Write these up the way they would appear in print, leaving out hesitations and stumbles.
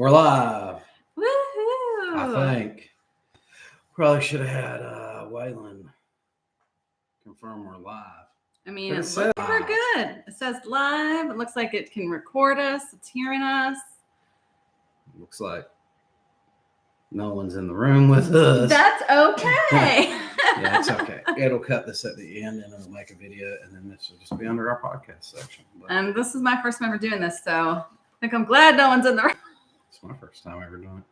We're live. Woohoo! I think probably should have had Waylon confirm we're live. I mean, it looks like we're good. It says live. It looks like it can record us. It's hearing us. Looks like no one's in the room with us. That's okay. Yeah, it's okay. It'll cut this at the end and it'll make a video, and then this will just be under our podcast section. But And this is my first time ever doing this, so I think I'm glad no one's in the room. it's my first time ever doing it.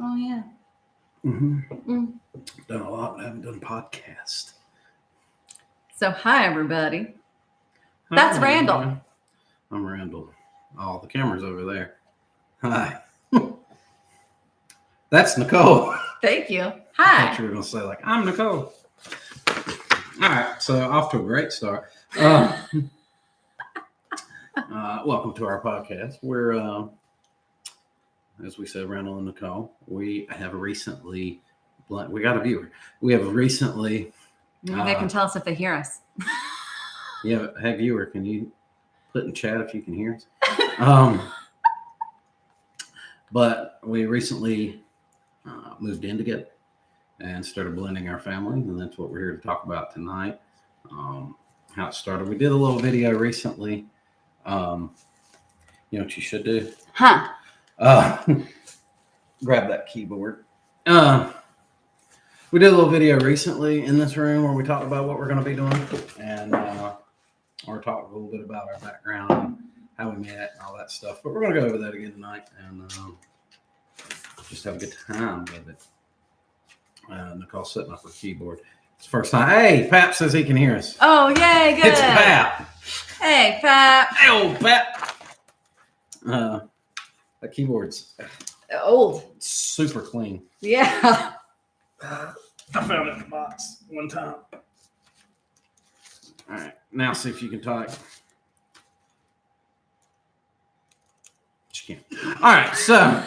Oh, yeah. Done a lot, but I haven't done a podcast. So, hi, everybody. That's Hi, Randall. everyone. I'm Randall. Oh, the camera's over there. Hi. That's Nicole. Thank you. I Hi. thought you were going to say, like, I'm Nicole. All right, so off to a great start. Welcome to our podcast. We're, as we said, Randall and Nicole. We have recently, we got a viewer. We have recently. Maybe they can tell us if they hear us. Yeah, hey, viewer, can you put in chat if you can hear us? But we recently moved in together and started blending our family, and that's what we're here to talk about tonight. How it started. We did a little video recently. You know what you should do? Huh. Grab that keyboard. We did a little video recently in this room where we talked about what we're going to be doing, and or talked a little bit about our background and how we met and all that stuff. But we're going to go over that again tonight and just have a good time with it. Nicole's setting up her keyboard. It's the first time. Hey, Pap says he can hear us. Oh, yay, good. It's Pap. Hey, Pap. Hey, old Pap. That keyboard's Old. super clean. Yeah. I found it in the box one time. All right, now see if you can type. She can't. All right, so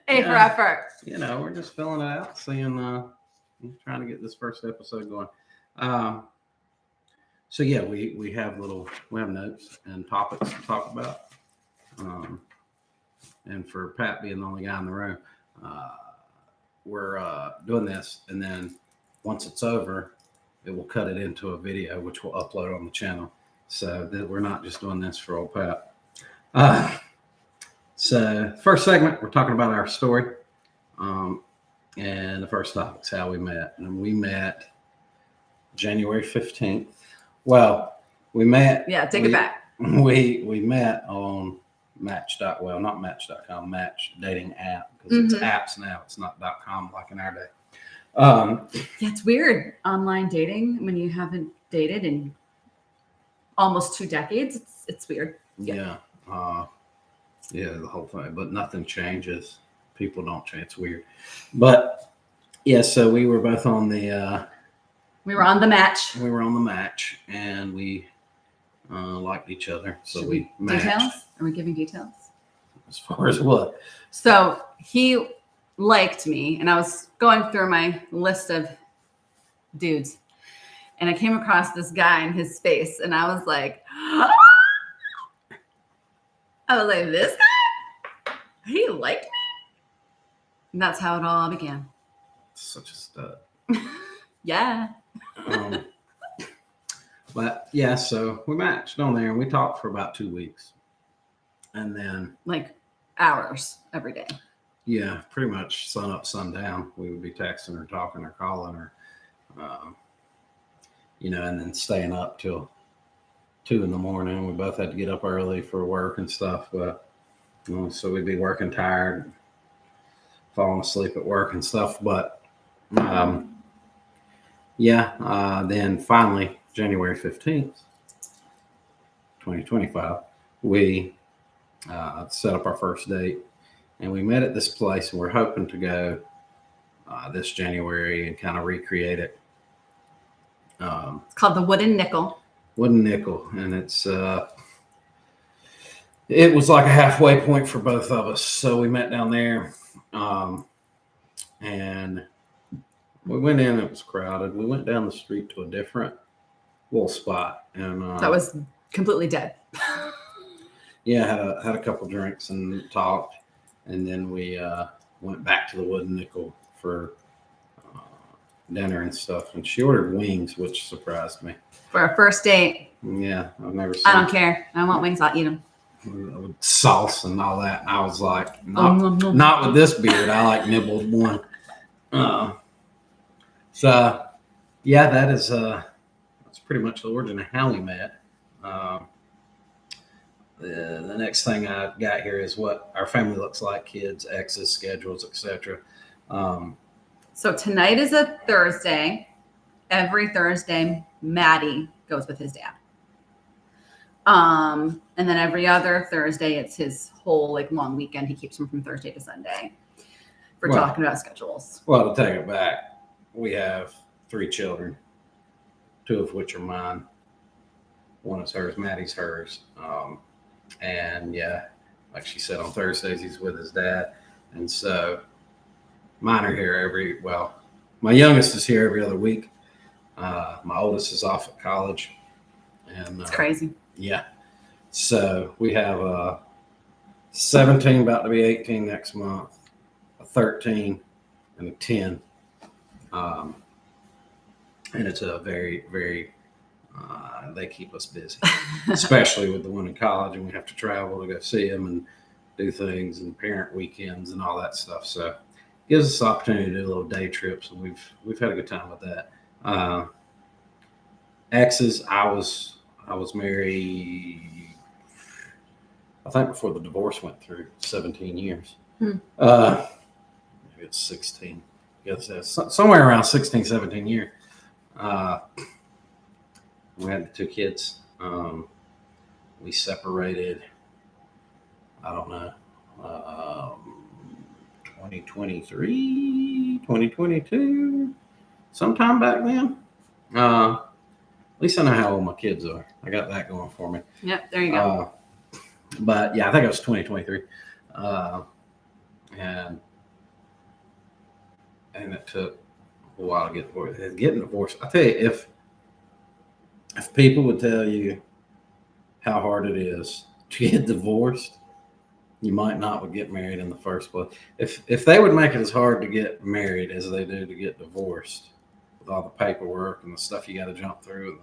A for effort. you know, we're just filling it out, seeing, trying to get this first episode going. So yeah, we have notes and topics to talk about. And for Pat being the only guy in the room, we're doing this, and then once it's over, it will cut it into a video, which we'll upload on the channel. So that we're not just doing this for old Pat. So first segment, we're talking about our story. And the first topic is how we met. And we met January 15th. Well, we met. Yeah, take it back. We met on not Match.com, Match dating app, because it's apps now. It's not .com like in our day. Yeah, it's weird online dating when you haven't dated in almost 2 decades. It's weird. Yeah. The whole thing, but nothing changes. People don't change. It's weird. But yeah, so we were both on the We were on the match. We were on the match, and we liked each other. So Should we matched. Details? Are we giving details? As far as what? So he liked me, and I was going through my list of dudes, and I came across this guy in his space, and I was like, this guy? He liked me? And that's how it all began. Such a stud. Yeah. But yeah, so we matched on there, and we talked for about 2 weeks. And then, like hours every day. Yeah, pretty much sun up, sun down. We would be texting or talking or calling or, and then staying up till 2 a.m. We both had to get up early for work and stuff. But so we'd be working tired, falling asleep at work and stuff. But then finally, January 15th, 2025, we set up our first date, and we met at this place, and we're hoping to go this January and kind of recreate it. It's called the Wooden Nickel. Wooden Nickel, and it was like a halfway point for both of us. So we met down there, and we went in. It was crowded. We went down the street to a different little spot, and that was completely dead. Yeah, had a couple drinks and talked, and then we went back to the Wood and Nickel for uh, dinner and stuff. And she ordered wings, which surprised me. For a first date. Yeah, I've never seen. I don't care. I want wings. I'll eat them. With sauce and all that. And I was like, Nom. not with this beard. I like nibbled one. So yeah, that's pretty much the origin of how we met. The next thing I got here is what our family looks like: kids, exes, schedules, etc. So tonight is a Thursday. Every Thursday, Maddie goes with his dad. And then every other Thursday, it's his whole like long weekend. He keeps them from Thursday to Sunday for talking about schedules. Well, to take it back, we have 3 children, 2 of which are mine. One is hers, Maddie's hers. And yeah, like she said, on Thursdays, he's with his dad. And so mine are here my youngest is here every other week. My oldest is off at college. And it's crazy. Yeah. So we have 17 about to be 18 next month, a 13 and a 10. And it's a very, very, they keep us busy, especially with the one in college, and we have to travel to go see them and do things and parent weekends and all that stuff. So it gives us the opportunity to do little day trips, and we've had a good time with that. Exes, I was married, I think before the divorce went through, 17 years. Maybe it's 16. I guess that's somewhere around 16, 17 years. We had the 2 kids. We separated, I don't know, 2023, 2022, sometime back then. At least I know how old my kids are. I got that going for me. Yep, there you go. But yeah, I think it was 2023. And it took a while to get divorced. Getting divorced, I tell you, if people would tell you how hard it is to get divorced, you might not would get married in the first place. If they would make it as hard to get married as they do to get divorced, with all the paperwork and the stuff you got to jump through,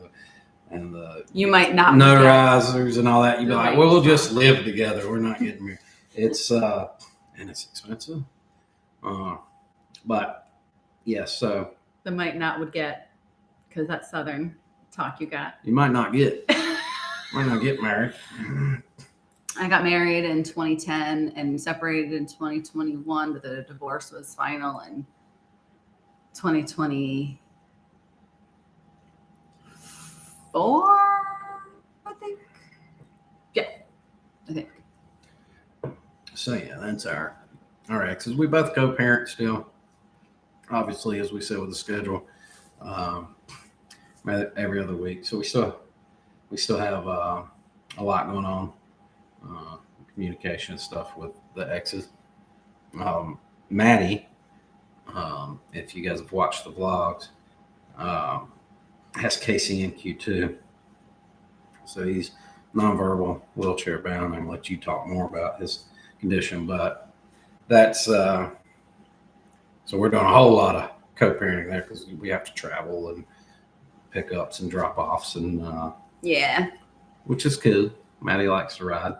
and the you might not notarizers and all that, you'd be like, well, we'll just live together. We're not getting married. It's and it's expensive. But yeah, so the might not would get, because that's Southern talk you got. You might not get married. I got married in 2010 and separated in 2021, but the divorce was final in 2024, I think. Yeah, I think. So yeah, that's our exes. We both co-parent still, obviously, as we said with the schedule, every other week. So we still have a lot going on, communication and stuff with the exes. Maddie, if you guys have watched the vlogs, has KCNQ2. So he's nonverbal, wheelchair bound. I'm gonna let you talk more about his condition, but that's so we're doing a whole lot of co-parenting there because we have to travel and pickups and drop-offs and yeah, which is cool. Maddie likes to ride,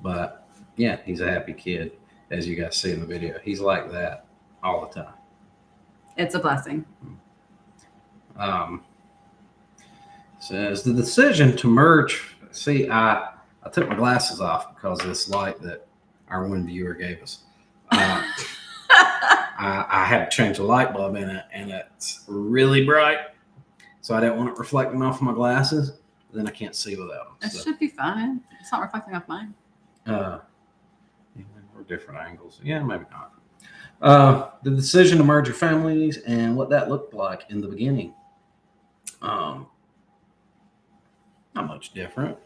but yeah, he's a happy kid, as you guys see in the video. He's like that all the time. It's a blessing. Says the decision to merge. See, I took my glasses off because of this light that our one viewer gave us. I had to change the light bulb in it, and it's really bright, so I didn't want it reflecting off my glasses. Then I can't see without them. It should be fine. It's not reflecting off mine. We're different angles. Yeah, maybe not. The decision to merge your families and what that looked like in the beginning. Not much different.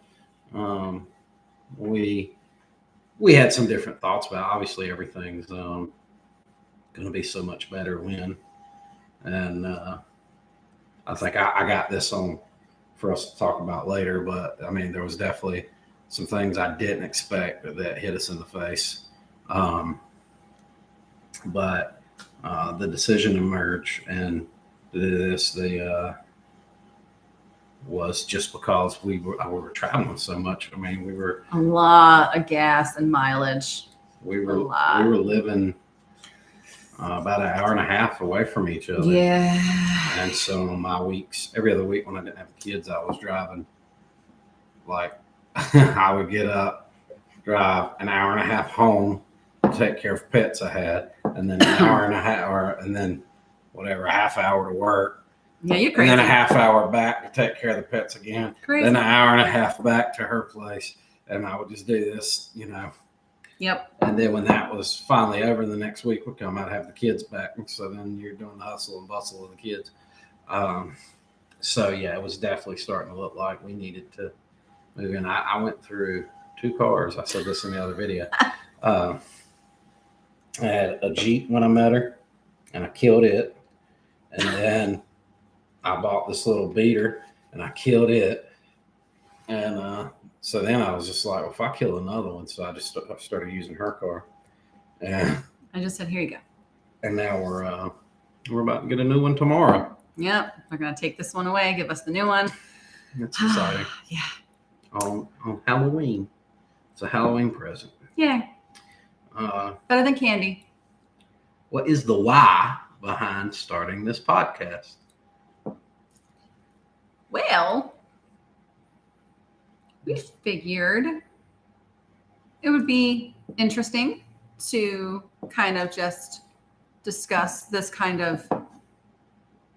We had some different thoughts about. Obviously, everything's going to be so much better when, and I think I got this on for us to talk about later. But I mean, there was definitely some things I didn't expect that hit us in the face. But the decision to merge and do this, was just because we were traveling so much. I mean, we were a lot of gas and mileage. we were living about an hour and a half away from each other. Yeah. And so on my weeks, every other week when I didn't have kids, I was driving. Like I would get up, drive an hour and a half home, take care of pets I had, and then an hour and a half, and then whatever, a half hour to work. Yeah, you're crazy. And then a half hour back to take care of the pets again. Crazy. Then an hour and a half back to her place. And I would just do this, Yep. And then when that was finally over, the next week would come, I'd have the kids back. And so then you're doing the hustle and bustle of the kids. So yeah, it was definitely starting to look like we needed to move in. I went through 2 cars. I said this in the other video. I had a Jeep when I met her, and I killed it. And then I bought this little beater, and I killed it. And so then I was just like, well, if I kill another one, so I just started using her car. And I just said, here you go. And now we're about to get a new one tomorrow. Yep, they're gonna take this one away, give us the new one. That's exciting. Yeah. On Halloween, it's a Halloween present. Yeah. Better than candy. What is the why behind starting this podcast? Well, we figured it would be interesting to kind of just discuss this kind of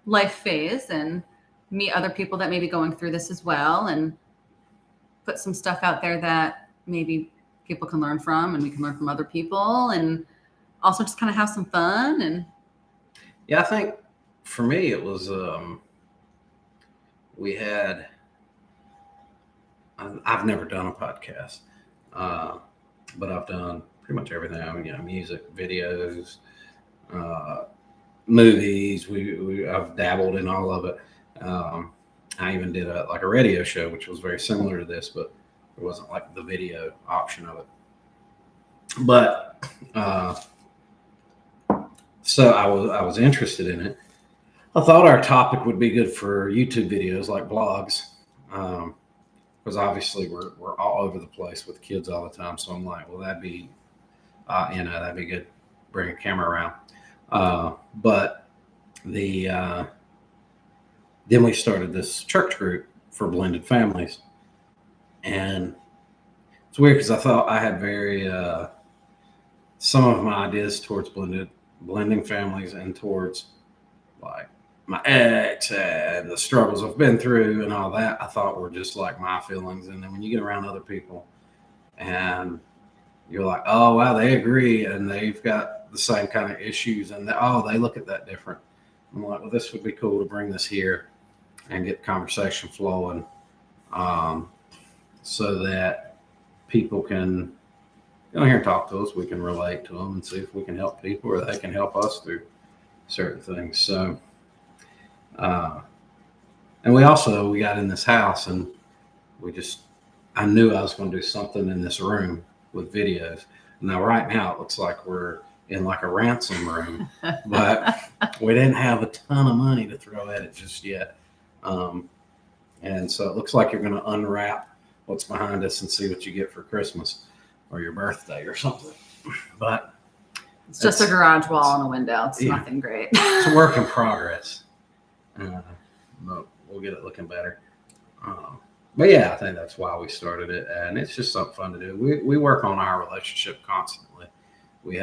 life phase and meet other people that may be going through this as well, and put some stuff out there that maybe people can learn from, and we can learn from other people, and also just kind of have some fun. And yeah, I think for me it was I've never done a podcast, but I've done pretty much everything. I mean, music, videos, movies. I've dabbled in all of it. I even did a radio show, which was very similar to this, but it wasn't like the video option of it. But so I was interested in it. I thought our topic would be good for YouTube videos, like blogs, because obviously we're all over the place with kids all the time. So I'm like, well, that'd be good. Bring a camera around. But then we started this church group for blended families, and it's weird because I thought I had some of my ideas towards blending families and towards like my ex and the struggles I've been through and all that, I thought were just like my feelings. And then when you get around other people and you're like, oh, wow, they agree and they've got the same kind of issues, and they look at that different. I'm like, well, this would be cool to bring this here and get conversation flowing, so that people can come here and talk to us. We can relate to them and see if we can help people or they can help us through certain things. So, and we got in this house, and I knew I was going to do something in this room with videos. Now, right now, it looks like we're in like a ransom room, but we didn't have a ton of money to throw at it just yet. And so it looks like you're going to unwrap what's behind us and see what you get for Christmas or your birthday or something. But it's just a garage wall and a window. It's nothing great. It's a work in progress. But we'll get it looking better. But yeah, I think that's why we started it. And it's just something fun to do. We work on our relationship constantly. We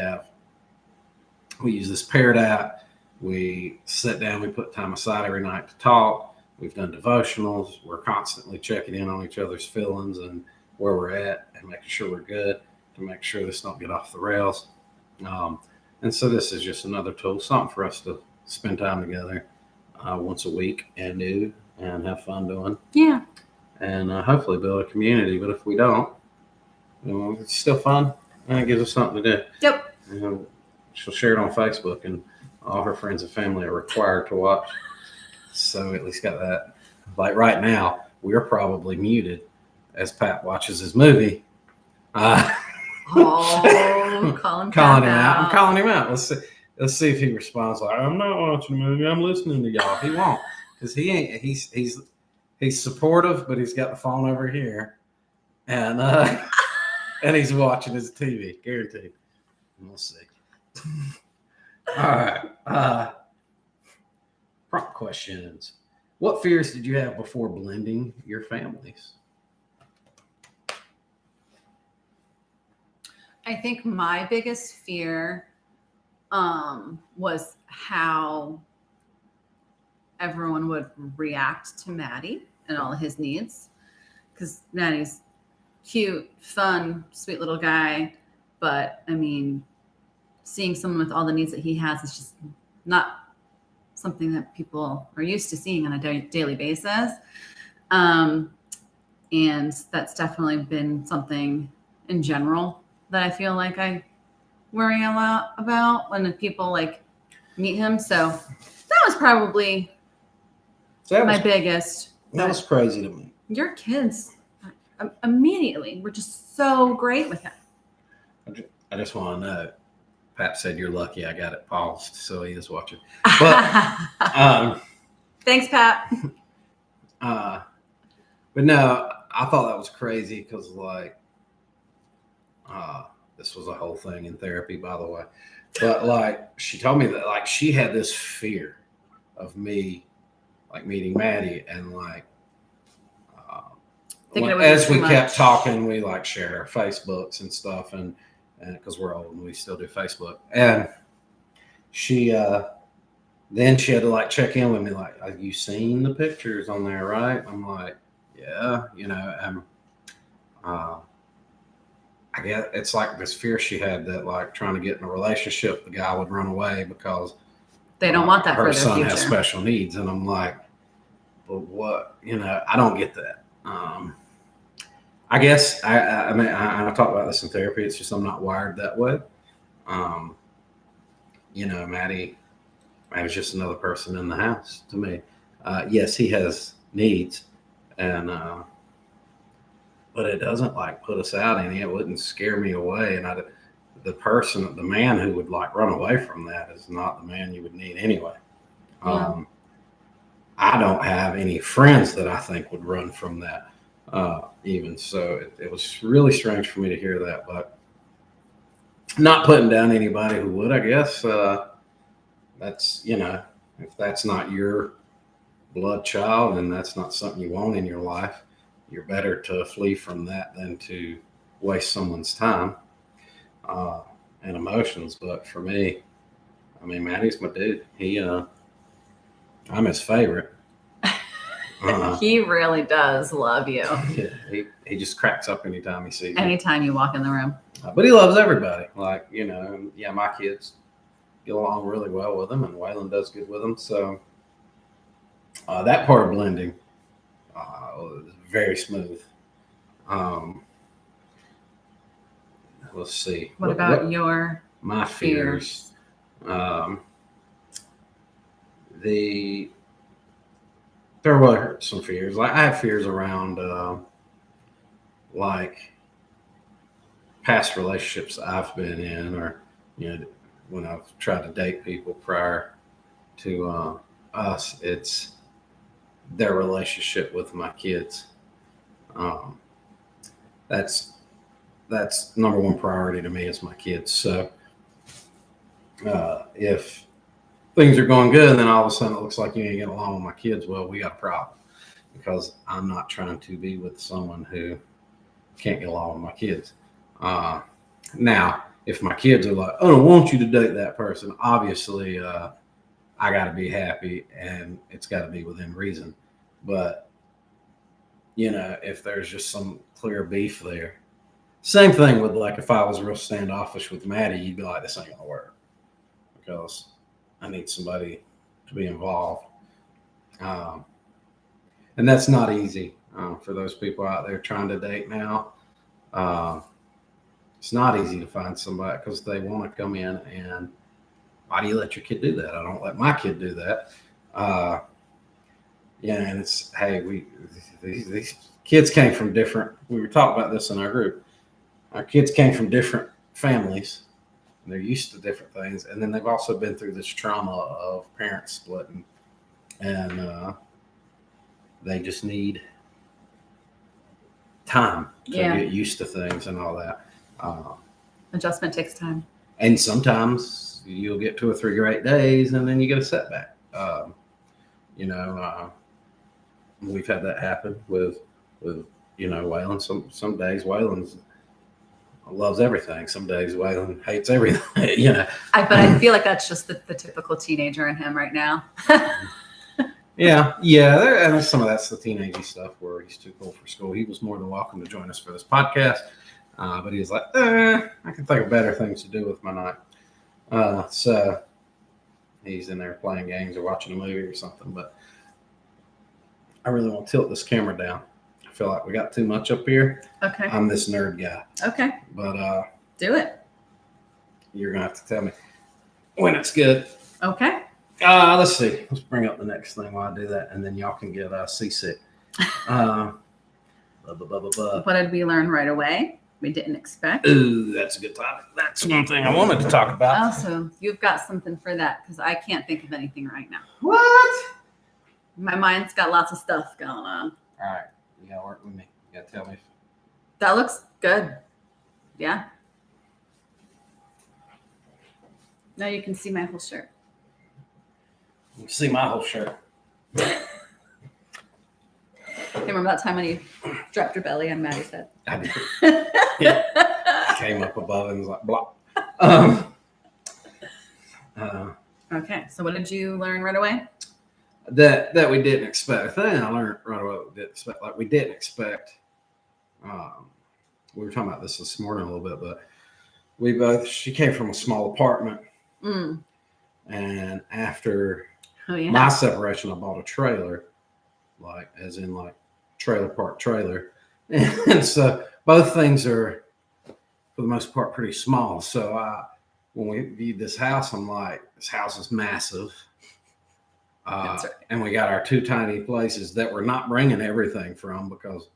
use this Parrot app. We sit down, we put time aside every night to talk. We've done devotionals. We're constantly checking in on each other's feelings and where we're at and making sure we're good, to make sure this don't get off the rails. And so this is just another tool, something for us to spend time together once a week and do and have fun doing. Yeah. And hopefully build a community. But if we don't, it's still fun and it gives us something to do. Yep. She'll share it on Facebook, and all her friends and family are required to watch. So at least got that. Like right now, we're probably muted as Pat watches his movie. Oh, calling calling him Pat out. I'm calling him out. Let's see if he responds like, I'm not watching the movie. I'm listening to y'all. He won't, because he ain't. He's supportive, but he's got the phone over here, and and he's watching his TV. Guaranteed. We'll see. All right. Prompt questions. What fears did you have before blending your families? I think my biggest fear was how everyone would react to Maddie and all of his needs. Because Maddie's cute, fun, sweet little guy. But I mean, seeing someone with all the needs that he has is just not something that people are used to seeing on a daily basis. And that's definitely been something in general that I feel like I worry a lot about when people like meet him. So that was probably my biggest. That was crazy to me. Your kids immediately were just so great with him. I just want to know. Pat said you're lucky I got it paused, so he is watching. But thanks, Pat. But no, I thought that was crazy because like this was a whole thing in therapy, by the way. But like she told me that like she had this fear of me like meeting Maddie and like as we kept talking, we like shared our Facebooks and stuff, and because we're old and we still do Facebook, and she then she had to like check in with me like, have you seen the pictures on there, right? I'm like, yeah, I guess it's like this fear she had that like trying to get in a relationship, the guy would run away because they don't want that for her their son future. has special needs. And I'm like, but what, I don't get that. I guess I mean, I talk about this in therapy. It's just, I'm not wired that way. Maddie was just another person in the house to me. Yes, he has needs, and but it doesn't like put us out any. It wouldn't scare me away. And the man who would like run away from that is not the man you would need anyway. Yeah. I don't have any friends that I think would run from that. Even so, it was really strange for me to hear that, but not putting down anybody who would, I guess. That's, if that's not your blood child and that's not something you want in your life, you're better to flee from that than to waste someone's time and emotions. But for me, I mean, Maddie's my dude. I'm his favorite. He really does love you. Yeah, he just cracks up anytime he sees me. Anytime you walk in the room. But he loves everybody. Like, my kids get along really well with him, and Waylon does good with him. So that part of blending was very smooth. Let's see. What about your my fears? There were some fears. Like I have fears around like past relationships I've been in, or when I've tried to date people prior to us, it's their relationship with my kids. That's number one priority to me is my kids. So if things are going good and then all of a sudden it looks like you ain't getting along with my kids, well, we got a problem, because I'm not trying to be with someone who can't get along with my kids. Now, if my kids are like, I don't want you to date that person, obviously I got to be happy and it's got to be within reason. But, if there's just some clear beef there, same thing with like if I was real standoffish with Maddie, you'd be like, this ain't going to work because I need somebody to be involved. And that's not easy for those people out there trying to date now. It's not easy to find somebody because they want to come in and why do you let your kid do that? I don't let my kid do that. Yeah, and it's hey, these kids came from different. We were talking about this in our group. Our kids came from different families. And they're used to different things, and then they've also been through this trauma of parents splitting, and they just need time to get used to things and all that. Adjustment takes time. And sometimes you'll get 2 or 3 great days, and then you get a setback. We've had that happen with Waylon. Some days Waylon loves everything. Some days Waylon hates everything. But I feel like that's just the typical teenager in him right now. Yeah. And some of that's the teenagey stuff where he's too cool for school. He was more than welcome to join us for this podcast, but he was like, I can think of better things to do with my night. So he's in there playing games or watching a movie or something. But I really want to tilt this camera down. I feel like we got too much up here. Okay. I'm this nerd guy. Okay. But do it. You're gonna have to tell me when it's good. Okay. Let's see. Let's bring up the next thing while I do that, and then y'all can get seasick. What did we learn right away? We didn't expect. Ooh, that's a good topic. That's one thing I wanted to talk about. Also, you've got something for that because I can't think of anything right now. What? My mind's got lots of stuff going on. All right, you gotta work with me. You gotta tell me. That looks good. Yeah. Now you can see my whole shirt. You can see my whole shirt. Hey, remember that time when you dropped your belly on Maddie's head? I did. Yeah. Came up above and was like, blah. Okay, so what did you learn right away? That we didn't expect. The thing I learned right away we didn't expect. We were talking about this morning a little bit, but she came from a small apartment. And after my separation, I bought a trailer, as in trailer park trailer. And so both things are, for the most part, pretty small. So when we viewed this house, I'm like, this house is massive. That's right. And we got our 2 tiny places that we're not bringing everything from because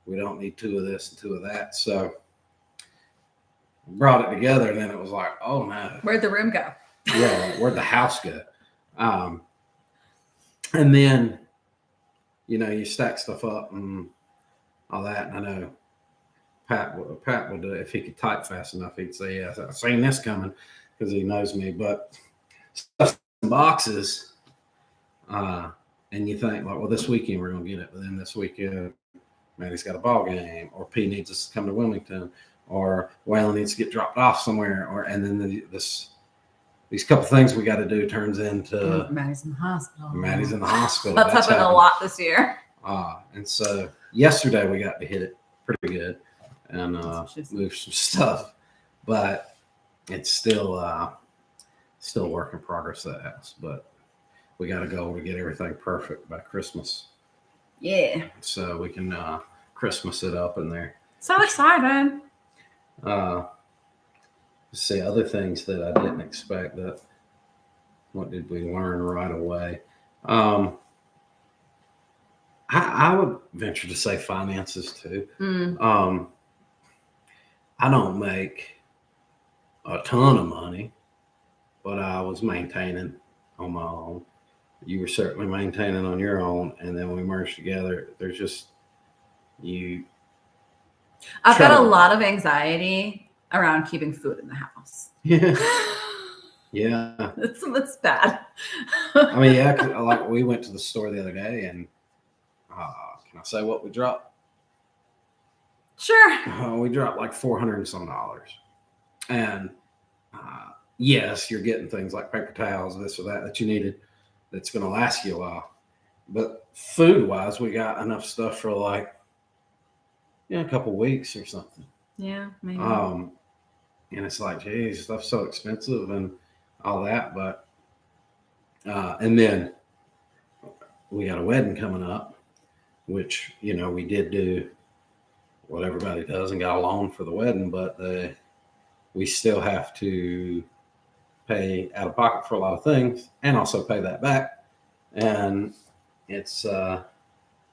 we don't need 2 of this and 2 of that. So we brought it together, and then it was like, oh no. Where'd the room go? Yeah, where'd the house go? And then, you stack stuff up and all that. And I know Pat would do it. If he could type fast enough, he'd say, yeah, I've seen this coming because he knows me. But stuff in boxes, and you think, well, this weekend we're going to get it. But then this weekend, Maddie's got a ball game, or P needs us to come to Wilmington, or Waylon needs to get dropped off somewhere, and then these couple things we got to do turns into Maddie's in the hospital. That's happened a lot this year. And so yesterday we got to hit it pretty good and move some stuff, but it's still work in progress, that house. But we got a goal to get everything perfect by Christmas. Yeah. So we can Christmas it up in there. So excited. See other things that I didn't expect. What did we learn right away? I would venture to say finances too. I don't make a ton of money, but I was maintaining on my own. You were certainly maintaining on your own, and then we merged together. There's just I've got a lot of anxiety around keeping food in the house. Yeah. It's bad. I mean, yeah, we went to the store the other day, and can I say what we dropped? Sure. We dropped like $400 and some. And yes, you're getting things like paper towels, this or that you needed that's going to last you a while. But food-wise, we got enough stuff for a couple weeks or something. Yeah, maybe. And it's like, geez, stuff's so expensive and all that. But and then we got a wedding coming up, which we did do what everybody does and got a loan for the wedding, but we still have to pay out of pocket for a lot of things and also pay that back. And it's gotta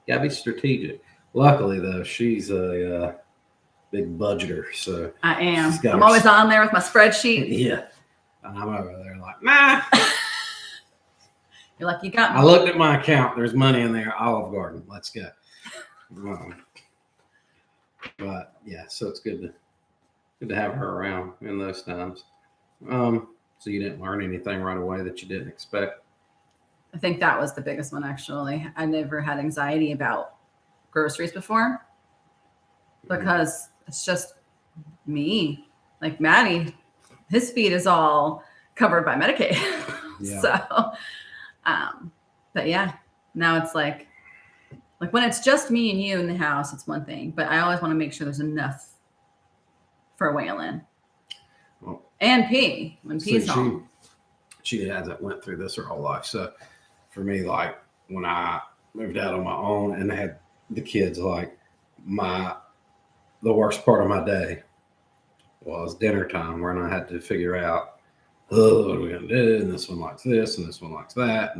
be strategic. Luckily, though, she's a big budgeter, so I am. she's got I'm her always on there with my spreadsheet. yeah. And I'm over there like, nah. You're like, you got me. I looked at my account. There's money in there. Olive Garden. Let's go. But yeah, so it's good to have her around in those times. So you didn't learn anything right away that you didn't expect? I think that was the biggest one, actually. I never had anxiety about groceries before because it's just me. Like Maddie, his feed is all covered by Medicaid. Yeah. So, but yeah, now it's like when it's just me and you in the house, it's one thing, but I always want to make sure there's enough for Waylon. Well, and P when P's home. She hasn't went through this her whole life. So for me, like when I moved out on my own and had the kids, like the worst part of my day was dinner time when I had to figure out, oh, what are we gonna do? And this one likes this and this one likes that.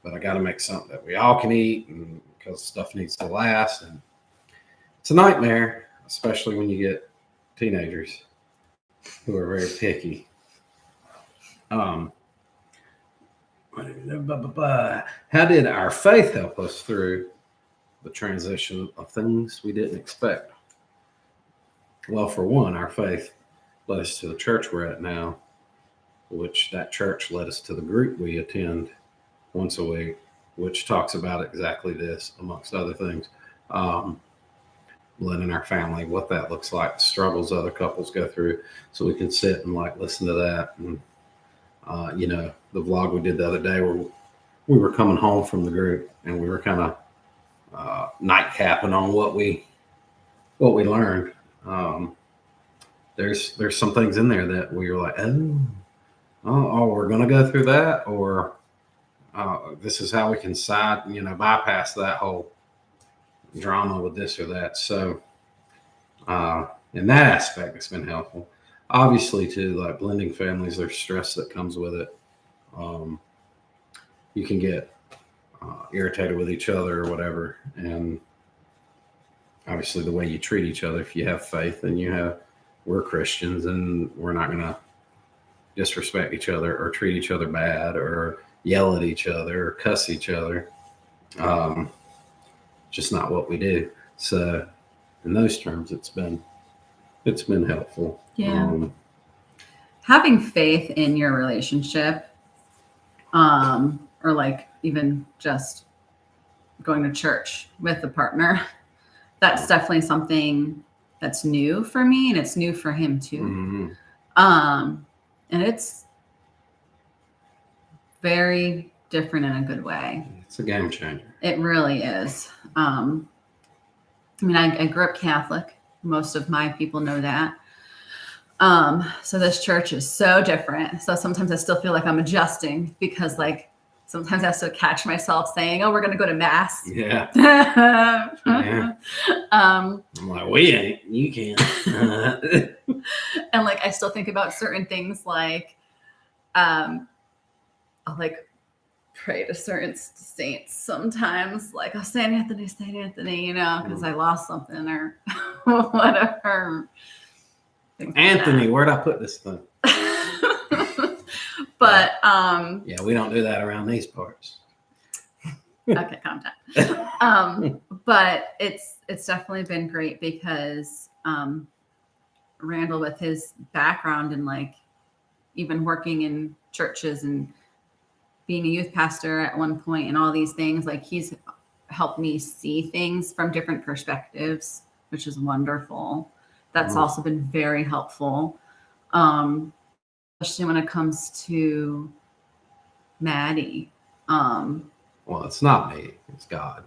But I gotta make something that we all can eat, and because stuff needs to last. And it's a nightmare, especially when you get teenagers who are very picky. How did our faith help us through the transition of things we didn't expect? Well, for one, our faith led us to the church we're at now, which that church led us to the group we attend once a week, which talks about exactly this, amongst other things. Letting our family, what that looks like, the struggles other couples go through, so we can sit and like listen to that. And the vlog we did the other day where we were coming home from the group and we were kind of nightcapping on what we learned. There's some things in there that we were like, oh, we're gonna go through that, or this is how we can bypass that whole drama with this or that. So in that aspect, it's been helpful. Obviously, too, like blending families, there's stress that comes with it. You can get irritated with each other or whatever, and obviously the way you treat each other, if you have faith and we're Christians and we're not going to disrespect each other or treat each other bad or yell at each other or cuss each other. Just not what we do. So in those terms, it's been helpful. Yeah. Having faith in your relationship, or like even just going to church with a partner, that's definitely something that's new for me, and it's new for him too. Mm-hmm. And it's very different in a good way. It's a game changer. It really is. I grew up Catholic. Most of my people know that. So this church is so different. So sometimes I still feel like I'm adjusting because sometimes I have to catch myself saying, oh, we're going to go to mass. Yeah. Yeah. I'm like, we ain't, you can't. And I still think about certain things I'll pray to certain saints sometimes, like Saint Anthony, because I lost something or whatever. Anthony, where'd I put this thing? But yeah, we don't do that around these parts. Okay, calm down. But it's definitely been great because Randall, with his background and even working in churches and being a youth pastor at one point and all these things, he's helped me see things from different perspectives, which is wonderful. That's also been very helpful. Especially when it comes to Maddie. Well, it's not me, it's God.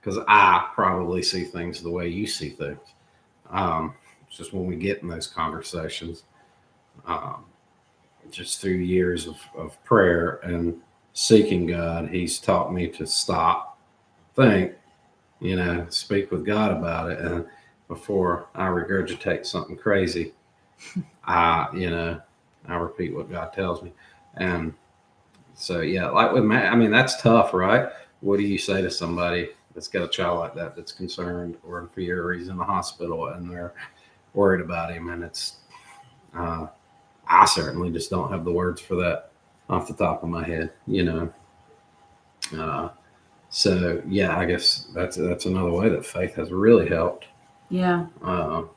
Because I probably see things the way you see things. It's just when we get in those conversations, just through years of prayer and seeking God, he's taught me to stop, think, speak with God about it. And before I regurgitate something crazy, I repeat what God tells me. And so, yeah, like with Matt, that's tough, right? what do you say to somebody that's got a child like that that's concerned or in fear, or he's in the hospital and they're worried about him? And it's, I certainly just don't have the words for that off the top of my head, you know. So yeah, I guess that's another way that faith has really helped our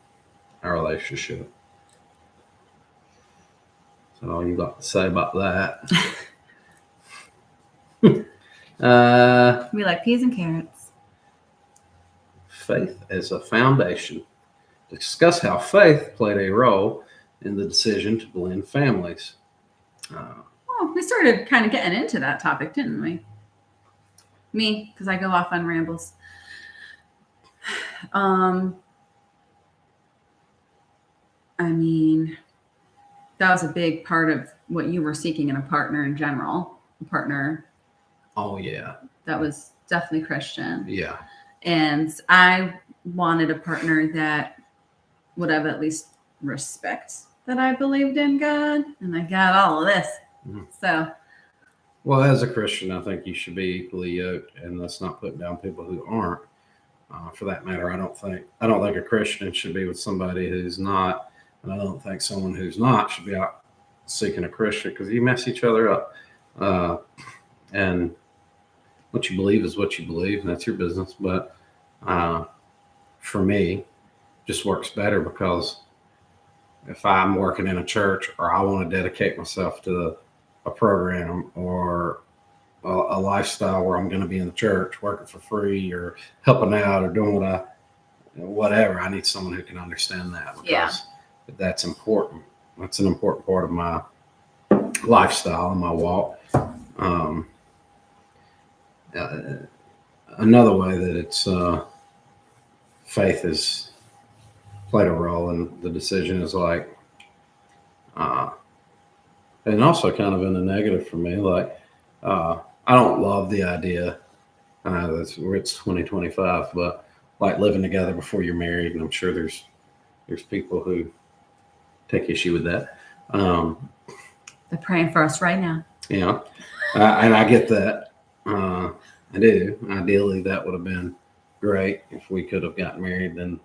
relationship. So all you got to say about that? We like peas and carrots. Faith as a foundation. Discuss how faith played a role in the decision to blend families. Well, we started kind of getting into that topic, didn't we? Me, because I go off on rambles. I mean, that was a big part of what you were seeking in a partner in general. A partner. Oh yeah. That was definitely Christian. Yeah. And I wanted a partner that would have at least respect that I believed in God, and I got all of this. Mm-hmm. So, well, as a Christian, I think you should be equally yoked, and let's not put down people who aren't. For that matter, I don't think a Christian should be with somebody who's not, and I don't think someone who's not should be out seeking a Christian, because you mess each other up. And what you believe is what you believe, and that's your business. But for me, it just works better, because if I'm working in a church, or I want to dedicate myself to a program or a lifestyle where I'm going to be in the church working for free or helping out or doing whatever, I need someone who can understand that, because that's important. That's an important part of my lifestyle and my walk. Another way that it's faith has played a role in the decision is like, and also kind of in the negative for me, like, I don't love the idea it's 2025, but like living together before you're married, and I'm sure there's people who take issue with that. They're praying for us right now. Yeah, and I get that. I do. Ideally, that would have been great if we could have gotten married and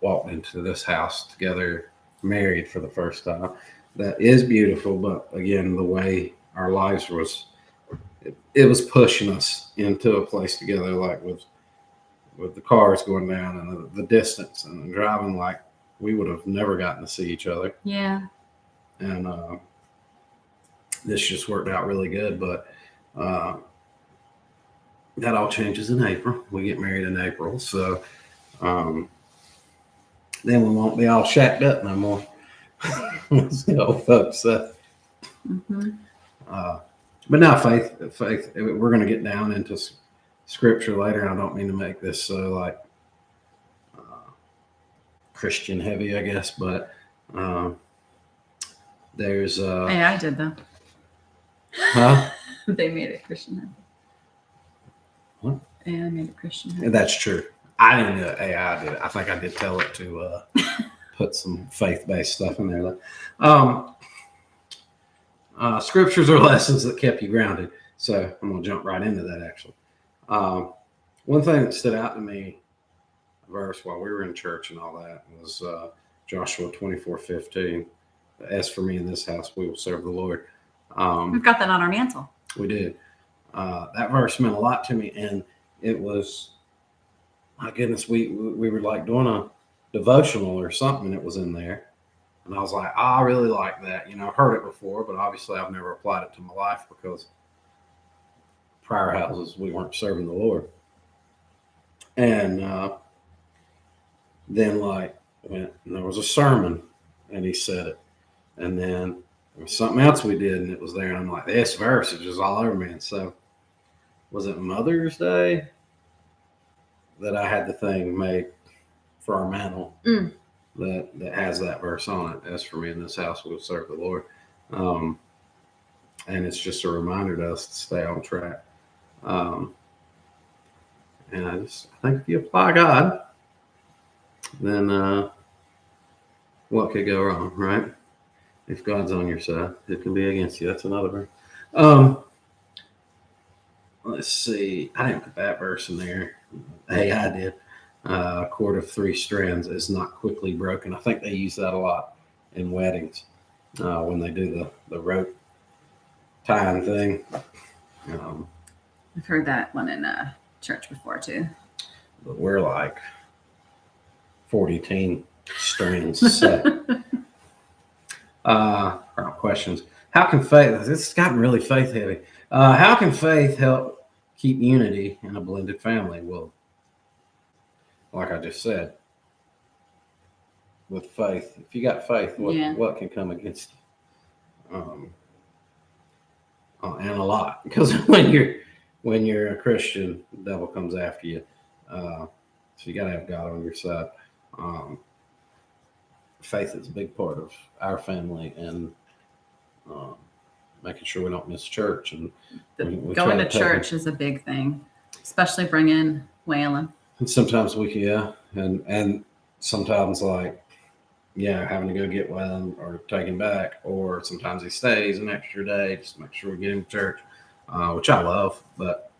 walked into this house together, married for the first time. That is beautiful, but again, the way our lives was, it was pushing us into a place together, like with the cars going down and the distance and driving, like we would have never gotten to see each other. Yeah. And this just worked out really good, but that all changes in April. We get married in April, so then we won't be all shacked up no more. Let's go, folks. Mm-hmm. But now faith, we're going to get down into scripture later. I don't mean to make this so like Christian heavy, I guess, but there's Hey, I did though. Huh? They made it Christian heavy. What? Yeah, I made it Christian heavy. That's true. I didn't know AI did it. I think I did tell it to put some faith-based stuff in there. Scriptures are lessons that kept you grounded. So I'm going to jump right into that, actually. One thing that stood out to me, a verse while we were in church and all that, was Joshua 24:15. As for me in this house, we will serve the Lord. We've got that on our mantle. We did. That verse meant a lot to me, and it was, my goodness, we were like doing a devotional or something, and it was in there. And I was like, oh, I really like that. You know, I've heard it before, but obviously I've never applied it to my life, because prior houses, we weren't serving the Lord. And then there was a sermon, and he said it. And then there was something else we did, and it was there. And I'm like, this verse is just all over me. And so, was it Mother's Day that I had the thing made for our mantle that has that verse on it? As for me in this house, we'll serve the Lord. And it's just a reminder to us to stay on track. And I think if you apply God, then what could go wrong, right? If God's on your side, it can be against you. That's another verse. let's see. I didn't put that verse in there. Hey, I did. A cord of 3 strands is not quickly broken. I think they use that a lot in weddings when they do the rope tying thing. I've heard that one in church before too. But we're like 40 strands set. Questions. How can faith, this has gotten really faith heavy. How can faith help keep unity in a blended family? Well, like I just said, with faith, if you got faith, what can come against you? And a lot, because when you're a Christian, the devil comes after you. So you got to have God on your side. Faith is a big part of our family, and making sure we don't miss church. And going to church is a big thing, especially bringing Waylon. And sometimes and sometimes having to go get Waylon or take him back, or sometimes he stays an extra day just to make sure we get him to church, which I love. But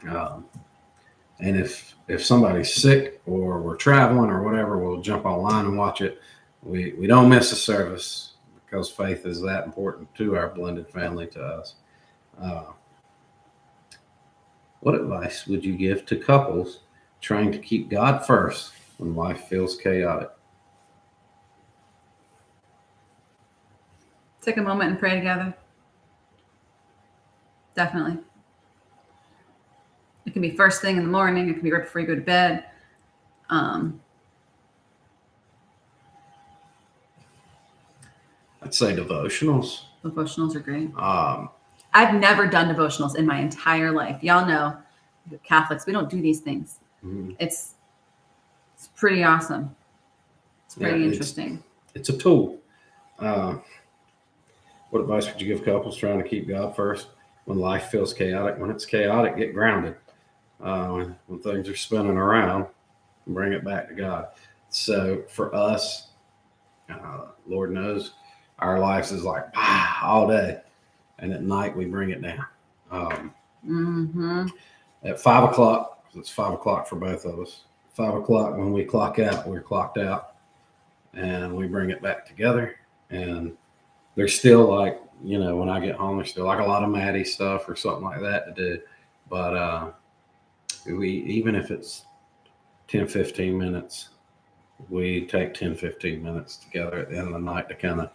and if somebody's sick or we're traveling or whatever, we'll jump online and watch it. We don't miss a service because faith is that important to our blended family, to us. What advice would you give to couples trying to keep God first when life feels chaotic? Take a moment and pray together. Definitely. It can be first thing in the morning. It can be right before you go to bed. I'd say devotionals. Devotionals are great. I've never done devotionals in my entire life. Y'all know, Catholics, we don't do these things. Mm-hmm. It's pretty awesome. It's pretty interesting. It's a tool. What advice would you give couples trying to keep God first when life feels chaotic? When it's chaotic, get grounded. When things are spinning around, bring it back to God. So for us, Lord knows, our lives is like all day, and at night we bring it down. At 5 o'clock, because it's 5 o'clock for both of us. 5 o'clock when we clock out, we're clocked out, and we bring it back together. And there's still when I get home, there's still like a lot of Maddie stuff or something like that to do. But even if it's 10, 15 minutes, we take 10, 15 minutes together at the end of the night to kind of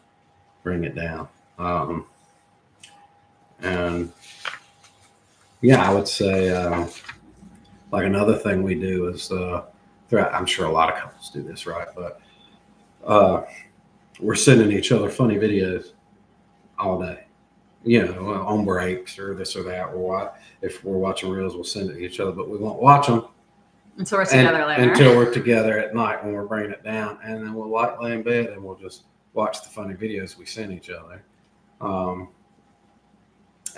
bring it down. And I would say another thing we do is I'm sure a lot of couples do this, right? But we're sending each other funny videos all day, on breaks or this or that. If we're watching reels, we'll send it to each other, but we won't watch them until we're together later. Until we're together at night when we're bringing it down, and then we'll lay in bed and we'll just watch the funny videos we send each other, and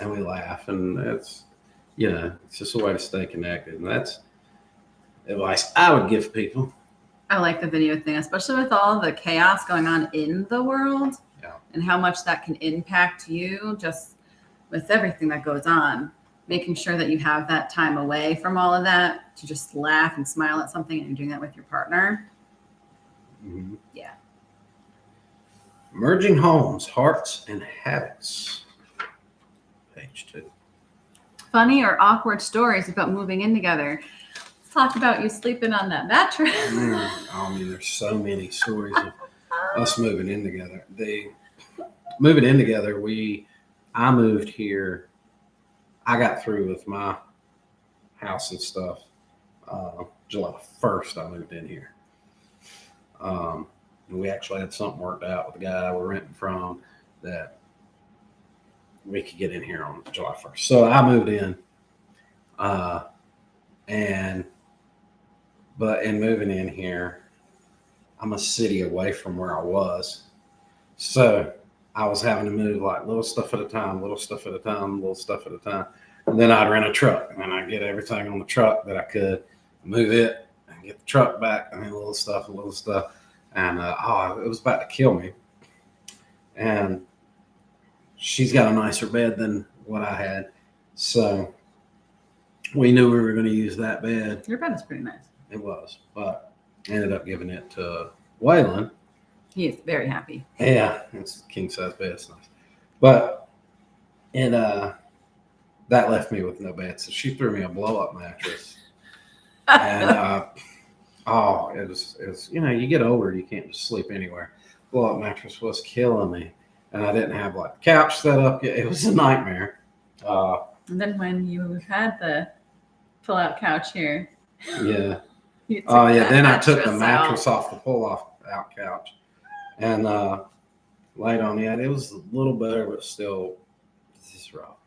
we laugh, and it's just a way to stay connected, and that's advice I would give people. I like the video thing, especially with all the chaos going on in the world, and how much that can impact you just with everything that goes on. Making sure that you have that time away from all of that to just laugh and smile at something, and you're doing that with your partner. Mm-hmm. Yeah. Merging homes, hearts, and habits. Page 2. Funny or awkward stories about moving in together. Let's talk about you sleeping on that mattress. There's so many stories of us moving in together. Moving in together, I moved here. I got through with my house and stuff. July 1st, I moved in here. And we actually had something worked out with the guy we're renting from that we could get in here on July 1st. So I moved in. But in moving in here, I'm a city away from where I was. So I was having to move little stuff at a time. And then I'd rent a truck, and then I'd get everything on the truck that I could, move it, and get the truck back, and then little stuff. And it was about to kill me. And she's got a nicer bed than what I had. So we knew we were going to use that bed. Your bed is pretty nice. It was, but ended up giving it to Waylon. He is very happy. Yeah, it's a king size bed. It's nice, but it that left me with no bed. So she threw me a blow up mattress, and oh, it was you get older, you can't just sleep anywhere. Blow up mattress was killing me, and I didn't have like couch set up yet. It was a nightmare. And then when you had the pull out couch here, Yeah. oh yeah. Then I took the mattress off the pull out couch and laid on it. It was a little better, but still just rough.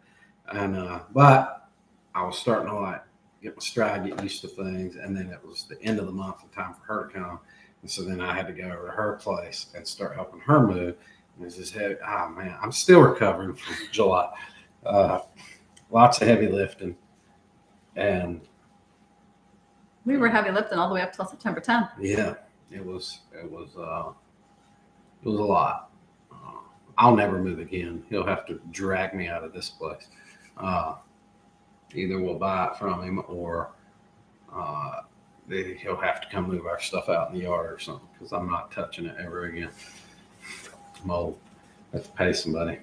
And but I was starting to like get my stride, get used to things, and then it was the end of the month, and time for her to come, and so then I had to go over to her place and start helping her move. And it was just heavy. Oh man, I'm still recovering from July. Lots of heavy lifting, and we were heavy lifting all the way up till September 10th. yeah, it was a lot. I'll never move again. He'll have to drag me out of this place. Either we'll buy it from him, or he'll have to come move our stuff out in the yard or something, because I'm not touching it ever again. Mold. I have to pay somebody.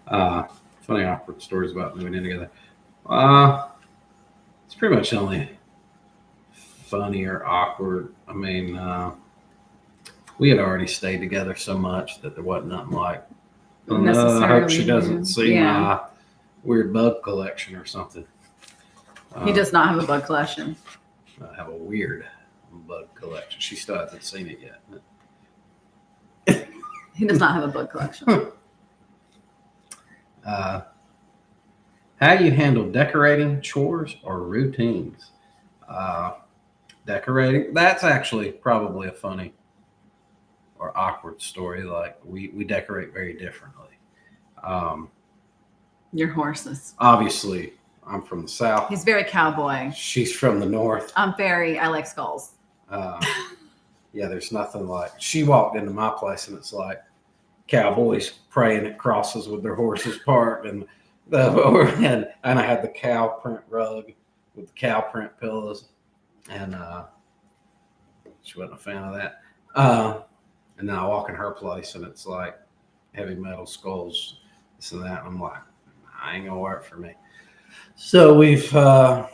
Funny awkward stories about moving in together. It's pretty much only funny or awkward. I mean, we had already stayed together so much that there wasn't nothing like, I hope she doesn't see my weird bug collection or something. He does not have a bug collection. I have a weird bug collection. She still hasn't seen it yet. He does not have a bug collection. How you handle decorating, chores, or routines? Decorating, that's actually probably a funny or awkward story. Like we decorate very differently. Your horses. Obviously, I'm from the South. He's very cowboy. She's from the North. I like skulls. Yeah, there's nothing like, she walked into my place and it's like cowboys praying at crosses with their horses parked, and I had the cow print rug with the cow print pillows, and she wasn't a fan of that. And then I walk in her place and it's like heavy metal skulls, this and that. And I'm like, I ain't gonna work for me. So we still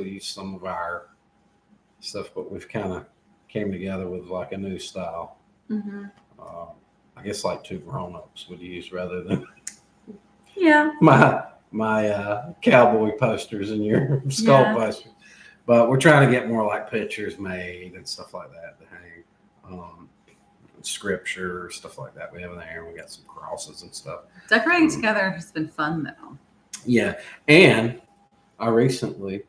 use some of our stuff, but we've kind of came together with like a new style. Mm-hmm. I guess like two grown-ups would use, rather than my cowboy posters and your skull posters. But we're trying to get more like pictures made and stuff like that to hang. Scripture, stuff like that we have in there. We got some crosses and stuff. Decorating together has been fun though. Yeah. And I recently,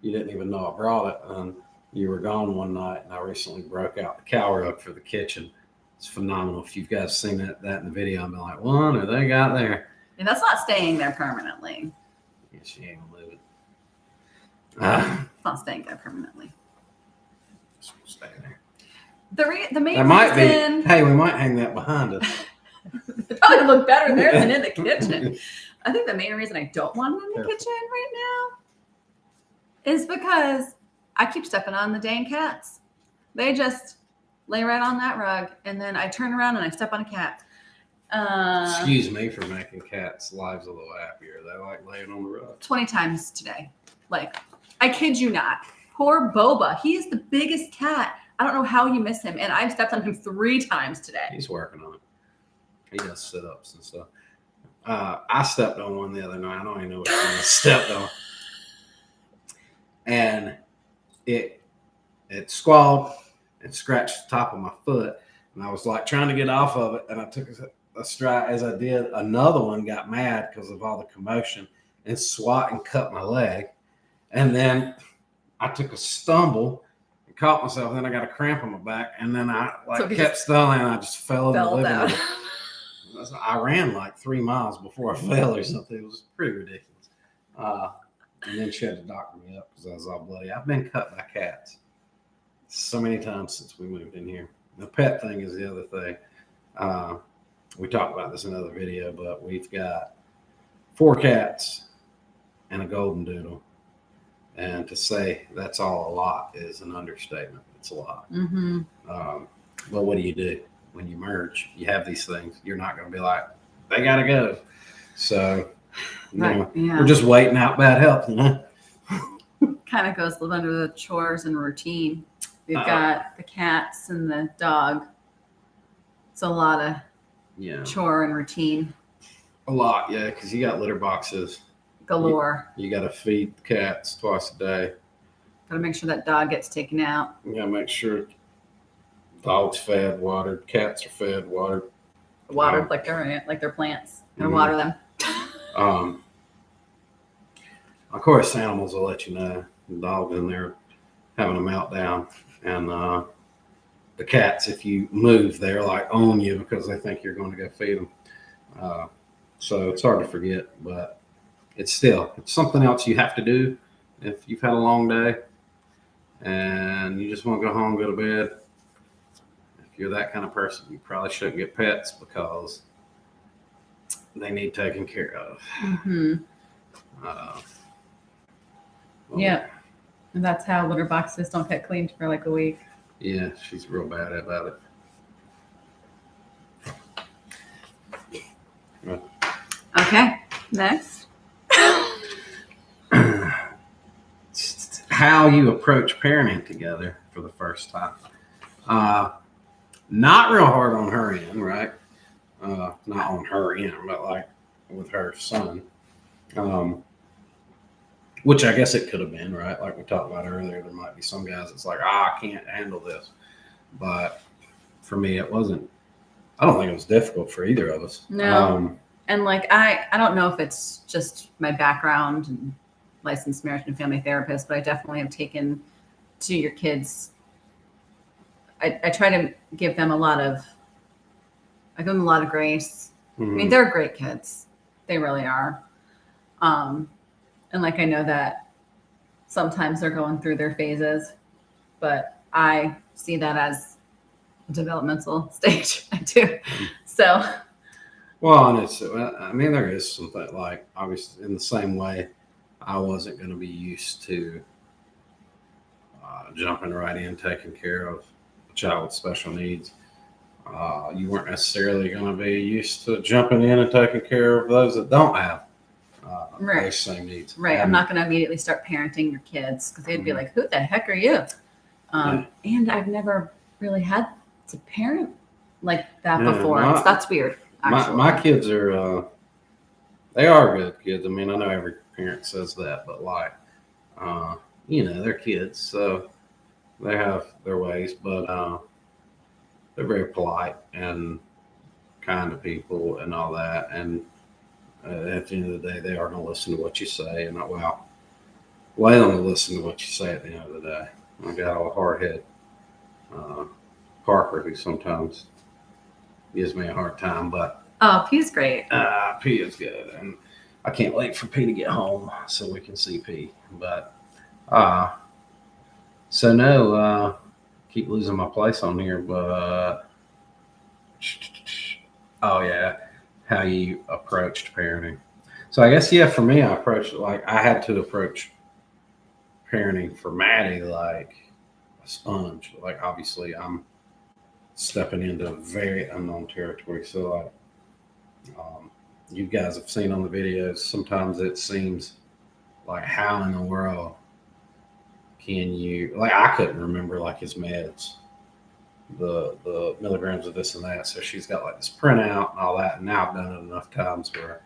you didn't even know I brought it. You were gone one night, and I recently broke out the cow rug for the kitchen. It's phenomenal. If you guys seen that in the video, I'm like, what are they got there? And that's not staying there permanently. Yeah, she ain't gonna move it. It's not staying there permanently. It's gonna stay there. The main That might reason, be. Hey, we might hang that behind us. it probably look better there than in the kitchen. I think the main reason I don't want it in the kitchen right now is because I keep stepping on the dang cats. They just lay right on that rug, and then I turn around and I step on a cat. Excuse me for making cats' lives a little happier. They like laying on the rug. 20 times today. Like, I kid you not. Poor Boba. He is the biggest cat. I don't know how you miss him. And I've stepped on him 3 times today. He's working on it. He does sit-ups and stuff. I stepped on one the other night. I don't even know which one I stepped on. And it squalled and scratched the top of my foot. And I was like trying to get off of it. And I took a stride. As I did, another one got mad because of all the commotion and swat and cut my leg. And then I took a stumble and caught myself. Then I got a cramp in my back. And then I kept stumbling, and I just fell in the living room. I ran like 3 miles before I fell or something. It was pretty ridiculous. And then she had to doctor me up because I was all bloody. I've been cut by cats so many times since we moved in here. The pet thing is the other thing. We talked about this in another video, but we've got 4 cats and a golden doodle. And to say that's all a lot is an understatement. It's a lot. Mm-hmm. But what do? When you merge, you have these things. You're not going to be like, they got to go. So, we're just waiting out bad health, Kind of goes under the chores and routine. We've got the cats and the dog. It's a lot of chore and routine. A lot, yeah, because you got litter boxes galore. You got to feed the cats twice a day. Got to make sure that dog gets taken out. You got to make sure dogs fed, watered, cats are fed, watered. Watered like they're plants. Gotta water them. Of course, animals will let you know. The dog's in there having a meltdown, and the cats, if you move, they're like own you because they think you're going to go feed them. So it's hard to forget, but it's something else you have to do if you've had a long day and you just want to go home, go to bed. If you're that kind of person, you probably shouldn't get pets because they need taken care of. Mm-hmm. Yeah. And that's how litter boxes don't get cleaned for like a week. Yeah, she's real bad about it. Okay, next. How you approach parenting together for the first time. Not real hard on her end, right? Not on her end, but like with her son. Which I guess it could have been, right? Like we talked about earlier, there might be some guys that's like, I can't handle this. But for me, it wasn't. I don't think it was difficult for either of us. No. And like, I don't know if it's just my background and licensed marriage and family therapist, but I definitely have taken to your kids. I try to give them a lot of grace. Mm-hmm. I mean, they're great kids. They really are. And like, I know that sometimes they're going through their phases, but I see that as a developmental stage. I do. So. Well, and there is something like, obviously, in the same way, I wasn't going to be used to jumping right in, taking care of a child with special needs. You weren't necessarily going to be used to jumping in and taking care of those that don't have those same needs. Right. I'm not going to immediately start parenting your kids because they'd be like, who the heck are you? And I've never really had to parent like that before. So that's weird. My kids are, they are good kids. I mean, I know every parent says that, but like, they're kids, so they have their ways, but they're very polite and kind to people and all that. And at the end of the day, they are going to listen to what you say. And Waylon will listen to what you say at the end of the day. I got a hard head, Parker, who sometimes gives me a hard time, but P's great. P is good, and I can't wait for P to get home so we can see P. But keep losing my place on here, but how you approached parenting. So I guess for me, I approached I had to approach parenting for Maddie like a sponge. Like obviously I'm stepping into very unknown territory. So you guys have seen on the videos, sometimes it seems like how in the world can you, like I couldn't remember like his meds, the milligrams of this and that. So she's got like this printout and all that. And now I've done it enough times where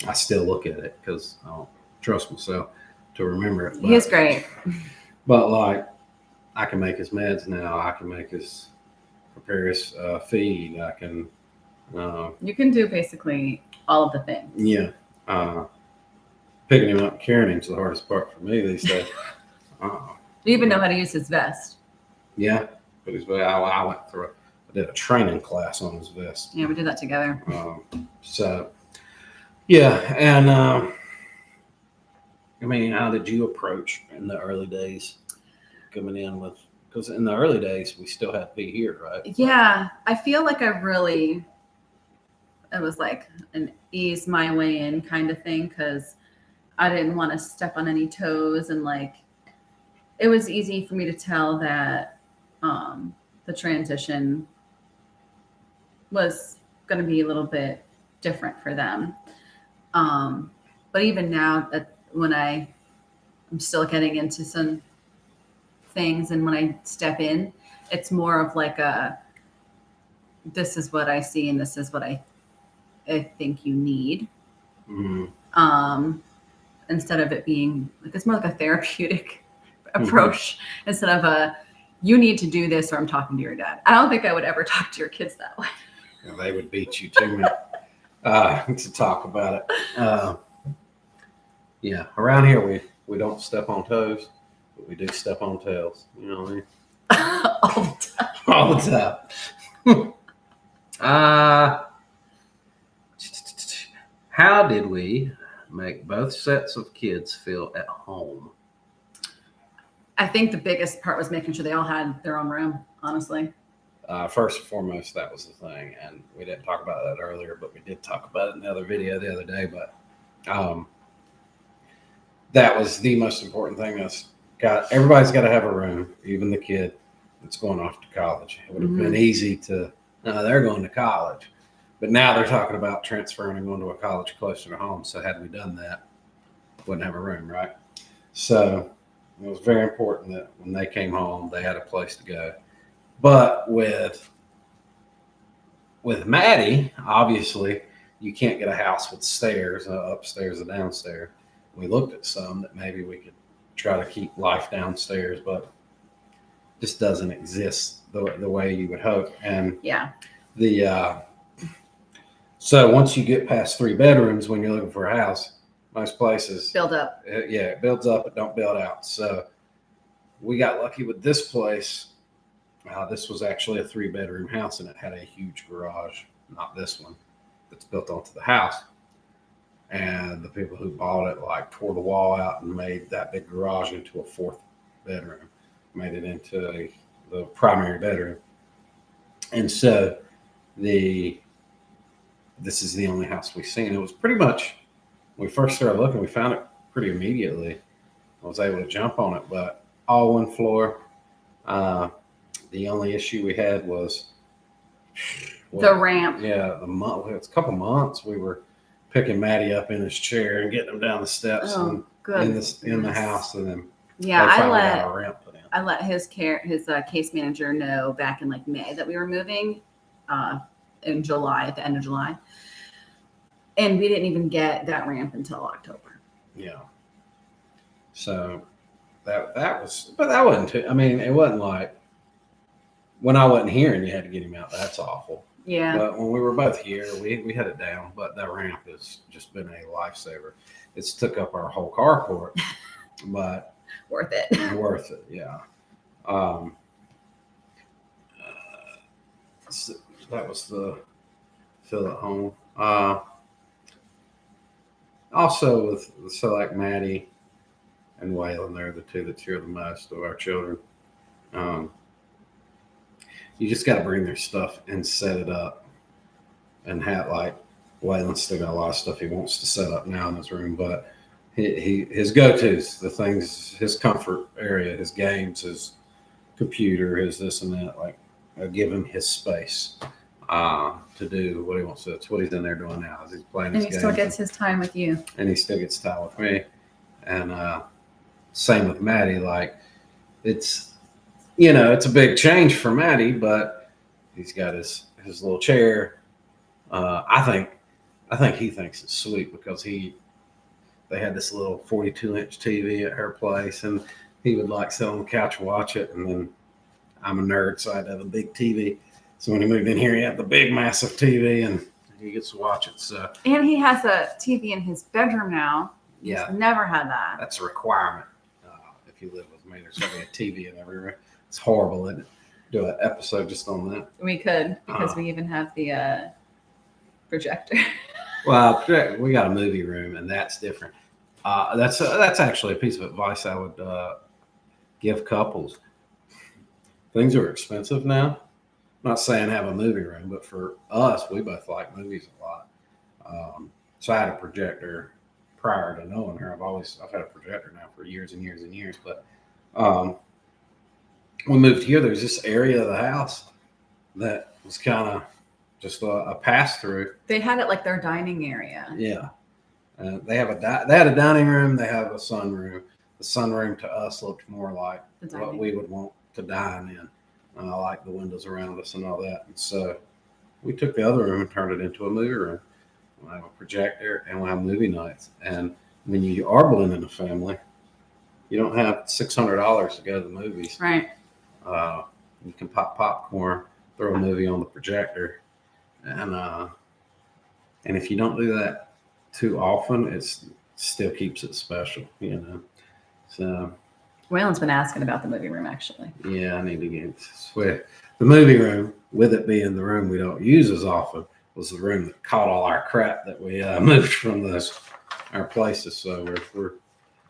I still look at it because I don't trust myself to remember it. He's great. But like I can make his meds now. I can prepare his feed. I can. You can do basically all of the things. Yeah. Picking him up and carrying him is the hardest part for me these days. Do you even know how to use his vest? Yeah. But I did a training class on his vest. Yeah, we did that together. And how did you approach in the early days coming in with, because in the early days we still had to be here, right? Yeah, I feel like I really it was like an ease my way in kind of thing because I didn't want to step on any toes, and like it was easy for me to tell that the transition was going to be a little bit different for them. But even now, when I'm still getting into some things, and when I step in, it's more of like this is what I see, and this is what I think you need. Instead of it being like, it's more like a therapeutic approach instead of you need to do this or I'm talking to your dad. I don't think I would ever talk to your kids that way. Yeah, they would beat you to me to talk about it. Yeah, around here we don't step on toes, but we do step on tails. You know what I mean? All the time. How did we make both sets of kids feel at home? I think the biggest part was making sure they all had their own room, honestly. First and foremost, that was the thing. And we didn't talk about that earlier, but we did talk about it in the other video the other day. But that was the most important thing. Everybody's got to have a room, even the kid that's going off to college. It would have been easy to, no, they're going to college. But now they're talking about transferring and going to a college closer to home. So had we done that, wouldn't have a room, right? So it was very important that when they came home, they had a place to go. But with Maddie, obviously, you can't get a house with stairs, upstairs and downstairs. We looked at some that maybe we could try to keep life downstairs, but just doesn't exist the way you would hope. And yeah, so once you get past 3 bedrooms when you're looking for a house, most places build up. It builds up, but don't build out. So we got lucky with this place. This was actually a 3-bedroom house, and it had a huge garage. Not this one that's built onto the house. And the people who bought it like tore the wall out and made that big garage into a 4th bedroom, made it into the primary bedroom. And so this is the only house we've seen. It was pretty much, when we first started looking, we found it pretty immediately. I was able to jump on it, but all 1 floor. The only issue we had was the ramp. Yeah, it's a couple months we were picking Maddie up in his chair and getting him down the steps in the house, and then I let his case manager know back in like May that we were moving in July, at the end of July, and we didn't even get that ramp until October. Yeah. So that was, but that wasn't too. I mean, it wasn't like when I wasn't here and you had to get him out. That's awful. Yeah. But when we were both here, we had it down. But that ramp has just been a lifesaver. It's took up our whole carport, but worth it. Worth it, yeah. So that was the feel at home. Also so like Maddie and Waylon, they're the two that cheer the most of our children. You just got to bring their stuff and set it up, and have, like, Waylon's still got a lot of stuff he wants to set up now in his room, but his go-tos, the things, his comfort area, his games, his computer, his this and that, like, I give him his space to do what he wants to. That's what he's in there doing now. Is he's playing his games. And he still gets his time with you. And he still gets time with me. And same with Maddie. Like, it's a big change for Maddie, but he's got his little chair. I think he thinks it's sweet because they had this little 42-inch TV at her place, and he would like sit on the couch and watch it. And then I'm a nerd, so I had to have a big TV. So when he moved in here, he had the big, massive TV, and he gets to watch it. So, and he has a TV in his bedroom now. Yeah, he's never had that. That's a requirement if you live with me. There's going to be a TV in every room. It's horrible, isn't it? Do an episode just on that. We could, because we even have the projector. Well, we got a movie room, and that's different. That's actually a piece of advice I would give couples. Things are expensive now. not saying have a movie room, but for us, we both like movies a lot. So I had a projector prior to knowing her. I've had a projector now for years and years and years. But we moved here. There's this area of the house that was kind of just a pass through. They had it like their dining area. Yeah. They had a dining room. They have a sunroom. The sunroom to us looked more like what we would want to dine in. Like the windows around us and all that. And so we took the other room and turned it into a movie room. We'll have a projector and we'll have movie nights. And when you are blending a family, you don't have $600 to go to the movies. Right. You can pop popcorn, throw a movie on the projector, and if you don't do that too often, it still keeps it special, you know. So Waylon's been asking about the movie room, actually. yeah, I need to get sweat. The movie room, with it being the room we don't use as often, was the room that caught all our crap that we moved from our places. So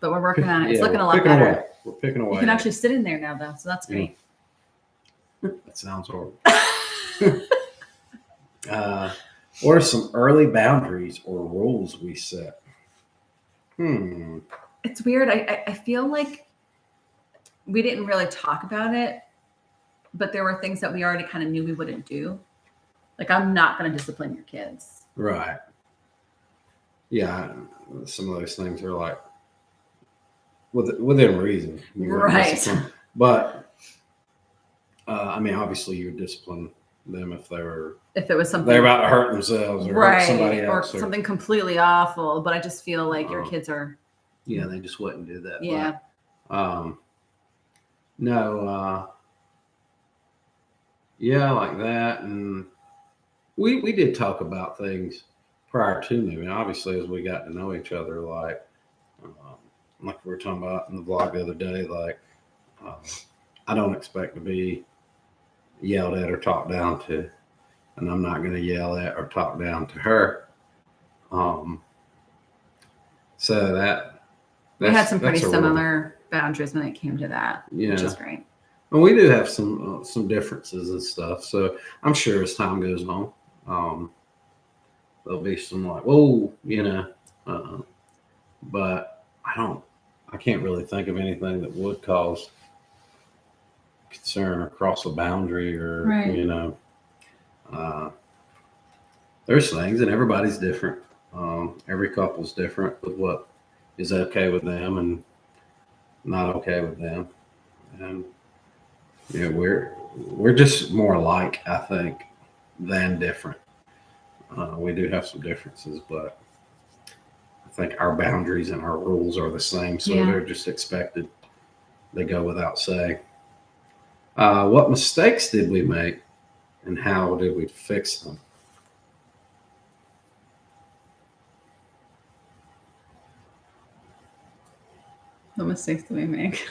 but we're working on it. It's looking a lot picking better. away. We're picking away. You can actually sit in there now, though, so that's great. That sounds horrible. What are some early boundaries or rules we set? It's weird. I feel like we didn't really talk about it, but there were things that we already kind of knew we wouldn't do. Like, I'm not going to discipline your kids. Right. Yeah. Some of those things are like within reason. Right. But, I mean, obviously you would discipline them if it was something they're about to hurt themselves or hurt somebody else. Or something completely awful. But I just feel like your kids are. Yeah, they just wouldn't do that. Yeah. But, no. Yeah, like that. And we did talk about things prior to moving. Obviously, as we got to know each other, like we were talking about in the vlog the other day, like I don't expect to be yelled at or talked down to, and I'm not going to yell at or talk down to her. So we had some pretty similar boundaries when it came to that, which is great. And we do have some differences and stuff. So I'm sure as time goes on, there'll be some like, whoa, you know, but I can't really think of anything that would cause concern or cross a boundary or, you know, there's things and everybody's different. Every couple's different with what is okay with them and not okay with them. And yeah, we're just more alike, I think, than different. We do have some differences, but I think our boundaries and our rules are the same, so they're just expected. They go without saying. What mistakes did we make, and how did we fix them? What mistakes did we make?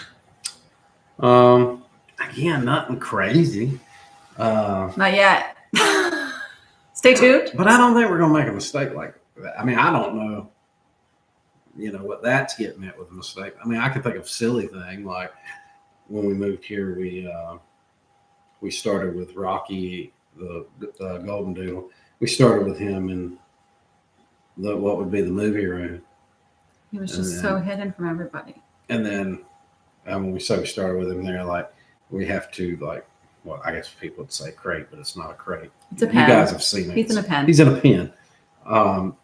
Again, nothing crazy. Not yet. Stay tuned. But I don't think we're gonna make a mistake like that. I mean, I don't know, you know, what that's getting at with a mistake. I mean, I can think of silly thing like when we moved here, we started with Rocky, the Golden Doodle. We started with him in what would be the movie room. He was just so hidden from everybody. And then when we started with him there, like we have to like. Well, I guess people would say crate, but it's not a crate. It's a pen. You guys have seen it. He's in a pen. He's in a pen. And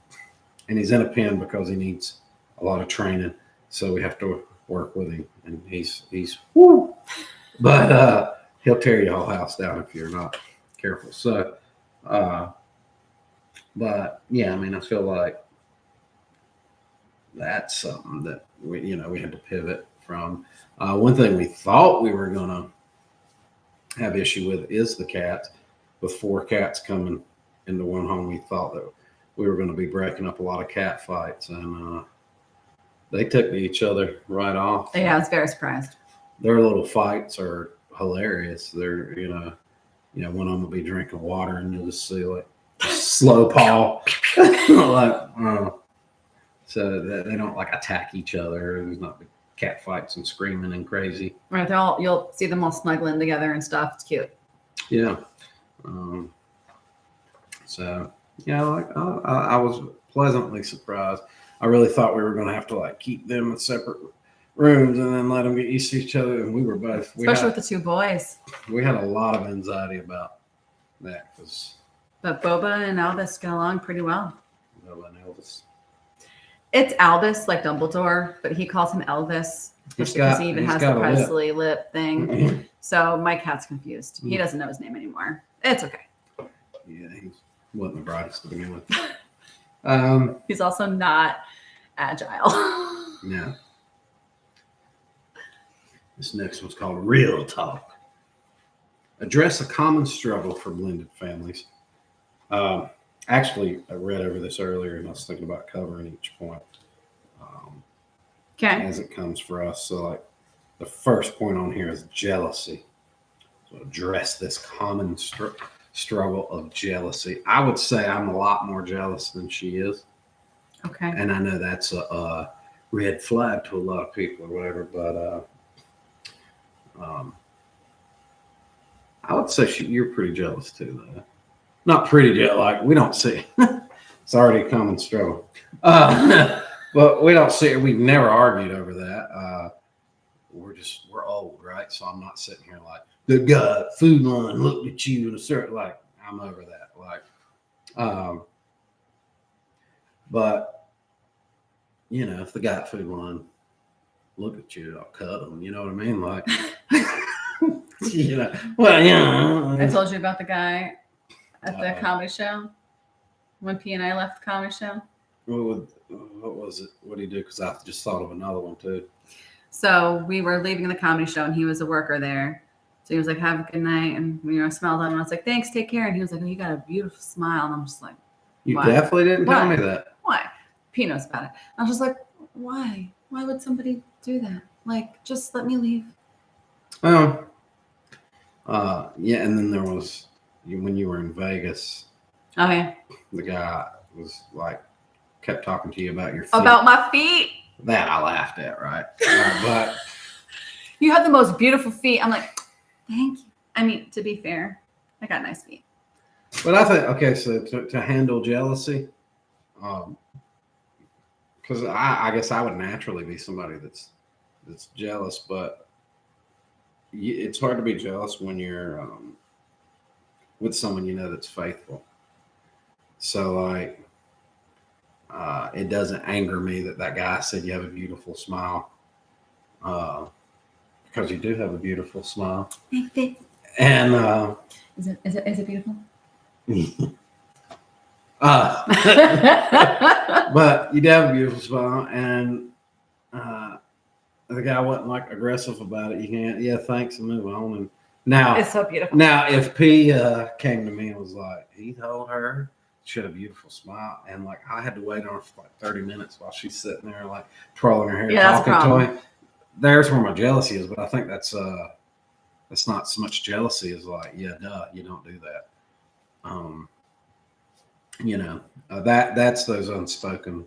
he's in a pen because he needs a lot of training. So we have to work with him. And he's woo. But he'll tear your whole house down if you're not careful. So, but yeah, I mean, I feel like that's something that we had to pivot from. One thing we thought we were going to have issue with is the cats. With 4 cats coming into one home, we thought that we were going to be breaking up a lot of cat fights, and they took to each other right off. Yeah, I was very surprised. Their little fights are hilarious. They're one of them will be drinking water, and you'll just see like slow paw, so that they don't like attack each other. There's not cat fights and screaming and crazy. Right, you'll see them all snuggling together and stuff. It's cute. Yeah. Um, so yeah, I was pleasantly surprised. I really thought we were going to have to like keep them in separate rooms and then let them get used to each other. And we were both, Especially with the two boys. we had a lot of anxiety about that because But Boba and Albus get along pretty well. Noah and Elvis. It's Albus, like Dumbledore, but he calls him Elvis because he even has the Presley lip thing. So my cat's confused. He doesn't know his name anymore. It's okay. Yeah, he wasn't the brightest to begin with. He's also not agile. No. This next one's called Real Talk. Address a common struggle for blended families. Actually, I read over this earlier and I was thinking about covering each point Okay. as it comes for us. So, like, the first point on here is jealousy. So, address this common struggle of jealousy. I would say I'm a lot more jealous than she is. Okay. And I know that's a red flag to a lot of people or whatever, but I would say you're pretty jealous too, though. Not pretty jealous, like we don't see. It's already a common struggle. But we don't see it. We've never argued over that. We're old, right? So I'm not sitting here like the guy food line looked at you in a certain, like I'm over that. Like, but you know, if the guy at food line look at you, I'll cut them. You know what I mean? Like, you know, well, yeah. I told you about the guy at the comedy show when P and I left the comedy show. What was it? What did he do? Because I just thought of another one too. So we were leaving the comedy show and he was a worker there. So he was like, have a good night. And, you know, I smiled at him and I was like, thanks, take care. And he was like, oh, you got a beautiful smile. And I'm just like, You why? definitely didn't tell me that. Why? P knows about it. I was just like, why? Why would somebody do that? Like, just let me leave. Yeah, and then there was when you were in Vegas. Oh, yeah. The guy was like, kept talking to you about your feet. About my feet. That I laughed at, right? But you have the most beautiful feet. I'm like, thank you. I mean, to be fair, I got nice feet. But I think, okay, so to handle jealousy, because I guess I would naturally be somebody that's jealous, but it's hard to be jealous when you're with someone you know that's faithful. So like, it doesn't anger me that guy said you have a beautiful smile, because you do have a beautiful smile. And is it beautiful? But you do have a beautiful smile, and the guy wasn't like aggressive about it. You can't, yeah, thanks, and move on. And now it's so beautiful. Now, if P came to me and was like, he told her she had a beautiful smile, and like I had to wait on her for like 30 minutes while she's sitting there like twirling her hair, talking to him. There's where my jealousy is, but I think that's not so much jealousy as like, yeah, duh, you don't do that. You know, that's those unspoken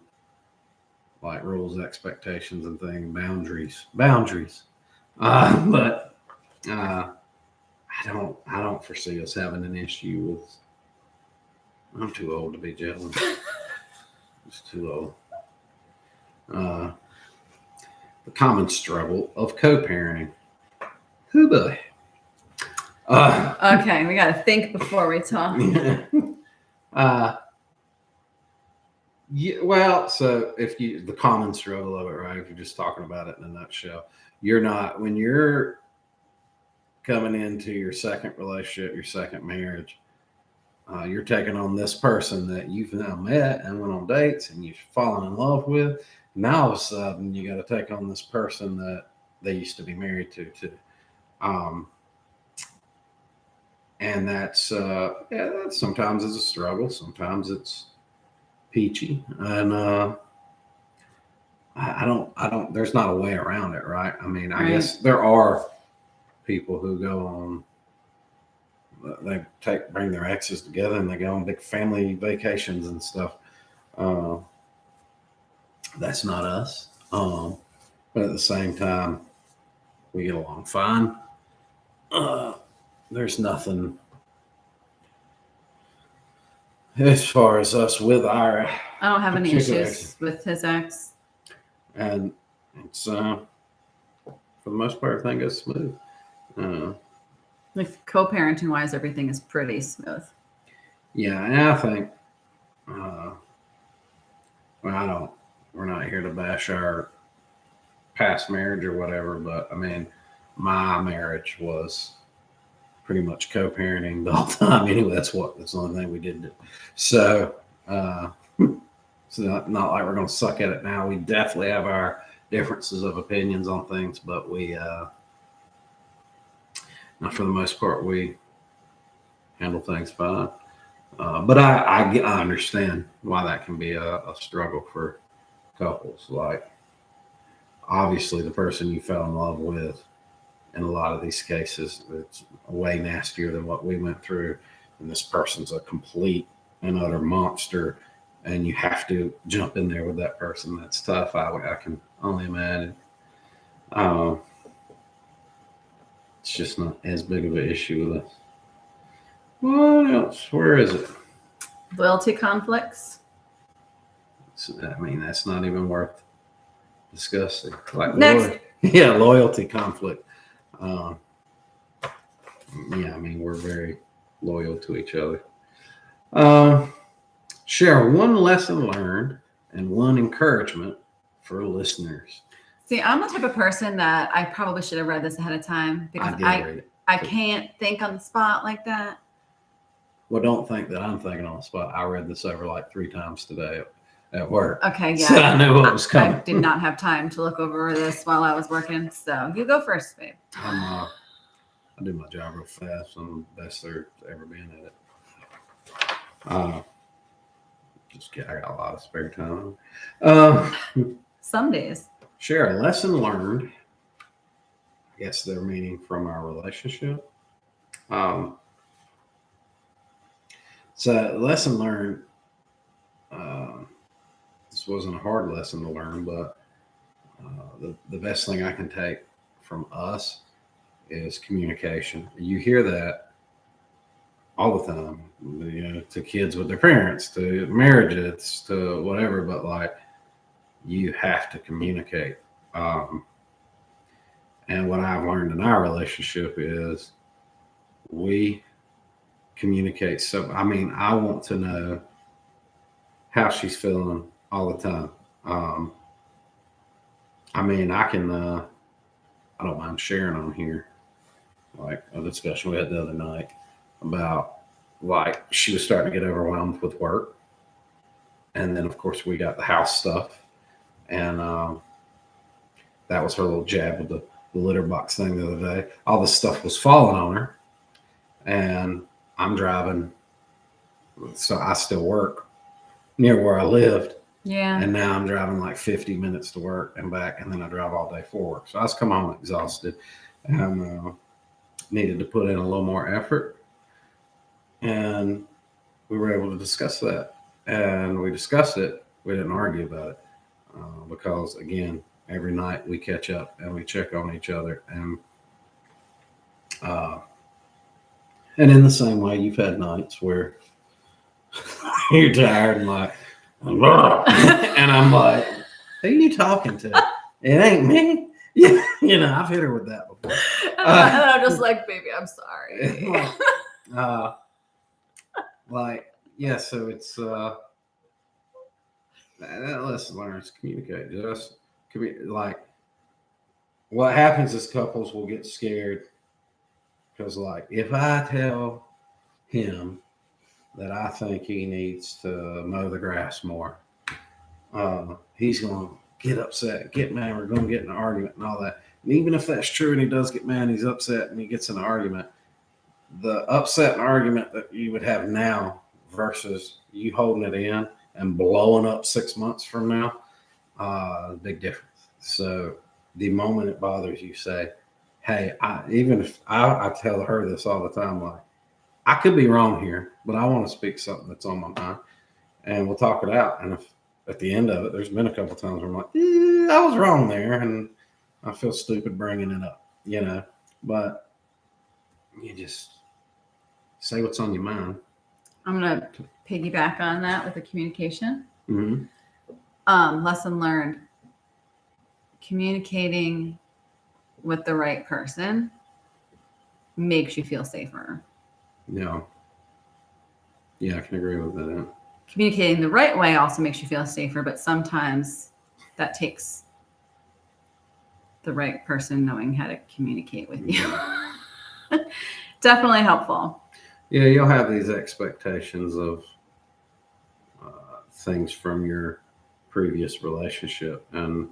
like rules, expectations, and things, boundaries. But I don't foresee us having an issue with. I'm too old to be jealous. Just too old. The common struggle of co-parenting. Who boy. Okay, we got to think before we talk. Yeah, well, so the common struggle of it, right? If you're just talking about it in a nutshell, when you're coming into your second relationship, your second marriage, you're taking on this person that you've now met and went on dates and you've fallen in love with. Now all of a sudden you got to take on this person that they used to be married to too. And that's sometimes it's a struggle. Sometimes it's peachy. And I don't, there's not a way around it, right? I mean, I guess there are people who go on, they bring their exes together and they go on big family vacations and stuff. That's not us. But at the same time, we get along fine. There's nothing as far as us with our I don't have any particular issues with his ex. and it's for the most part, everything goes smooth. Uh, Like co-parenting wise, everything is pretty smooth. yeah, and I think, well, I don't. We're not here to bash our past marriage or whatever, but I mean, my marriage was pretty much co-parenting the whole time. Anyway, that's the only thing we did do. So, it's not like we're going to suck at it now. We definitely have our differences of opinions on things, but we, not for the most part, we handle things fine. But I understand why that can be a struggle for couples. Like, obviously, the person you fell in love with, in a lot of these cases, it's way nastier than what we went through. And this person's a complete and utter monster, and you have to jump in there with that person. That's tough. I can only imagine. Uh, it's just not as big of an issue with us. What else? Where is it? Loyalty conflicts. I mean, that's not even worth discussing. Like Next. Loyalty conflict. Yeah, I mean, we're very loyal to each other. Share one lesson learned and one encouragement for listeners. See, I'm the type of person that I probably should have read this ahead of time because read it. I can't think on the spot like that. Well, don't think that I'm thinking on the spot. I read this over like 3 times today at work. Okay, yeah. So I knew what was coming. I did not have time to look over this while I was working. So you go first, babe. I do my job real fast. I'm the best there's ever been at it. I got a lot of spare time. Some days. Share a lesson learned. I guess they're meaning from our relationship. So lesson learned. This wasn't a hard lesson to learn, but the best thing I can take from us is communication. You hear that all the time, to kids with their parents, to marriages, to whatever, but like, you have to communicate. And what I've learned in our relationship is we communicate. So, I mean, I want to know how she's feeling all the time. I mean, I don't mind sharing on here, like a discussion we had the other night about, like, she was starting to get overwhelmed with work. And then, of course, we got the house stuff. And that was her little jab with the litter box thing the other day. All this stuff was falling on her. And I'm driving. So I still work near where I lived. Yeah. And now I'm driving like 50 minutes to work and back. And then I drive all day for work. So I was coming home exhausted and needed to put in a little more effort. And we were able to discuss that. And we discussed it. We didn't argue about it. Because, again, every night we catch up and we check on each other. And in the same way, you've had nights where you're tired and like, and I'm like, who are you talking to? It ain't me. Yeah, I've hit her with that before. And I'm just like, baby, I'm sorry. So it's that lesson learned is communicate. Just like, what happens is couples will get scared because, like, if I tell him that I think he needs to mow the grass more, he's going to get upset, get mad, we're going to get in an argument and all that. And even if that's true and he does get mad and he's upset and he gets in an argument, the upset and argument that you would have now versus you holding it in and blowing up 6 months from now, big difference. So the moment it bothers you, say, hey, even if I tell her this all the time, like, I could be wrong here, but I want to speak something that's on my mind, and we'll talk it out. And if at the end of it, there's been a couple times where I'm like, I was wrong there, and I feel stupid bringing it up, but you just say what's on your mind. I'm going to piggyback on that with the communication. Mm-hmm. Lesson learned. Communicating with the right person makes you feel safer. Yeah. Yeah, I can agree with that. Communicating the right way also makes you feel safer, but sometimes that takes the right person knowing how to communicate with you. Definitely helpful. Yeah, you'll have these expectations of things from your previous relationship, and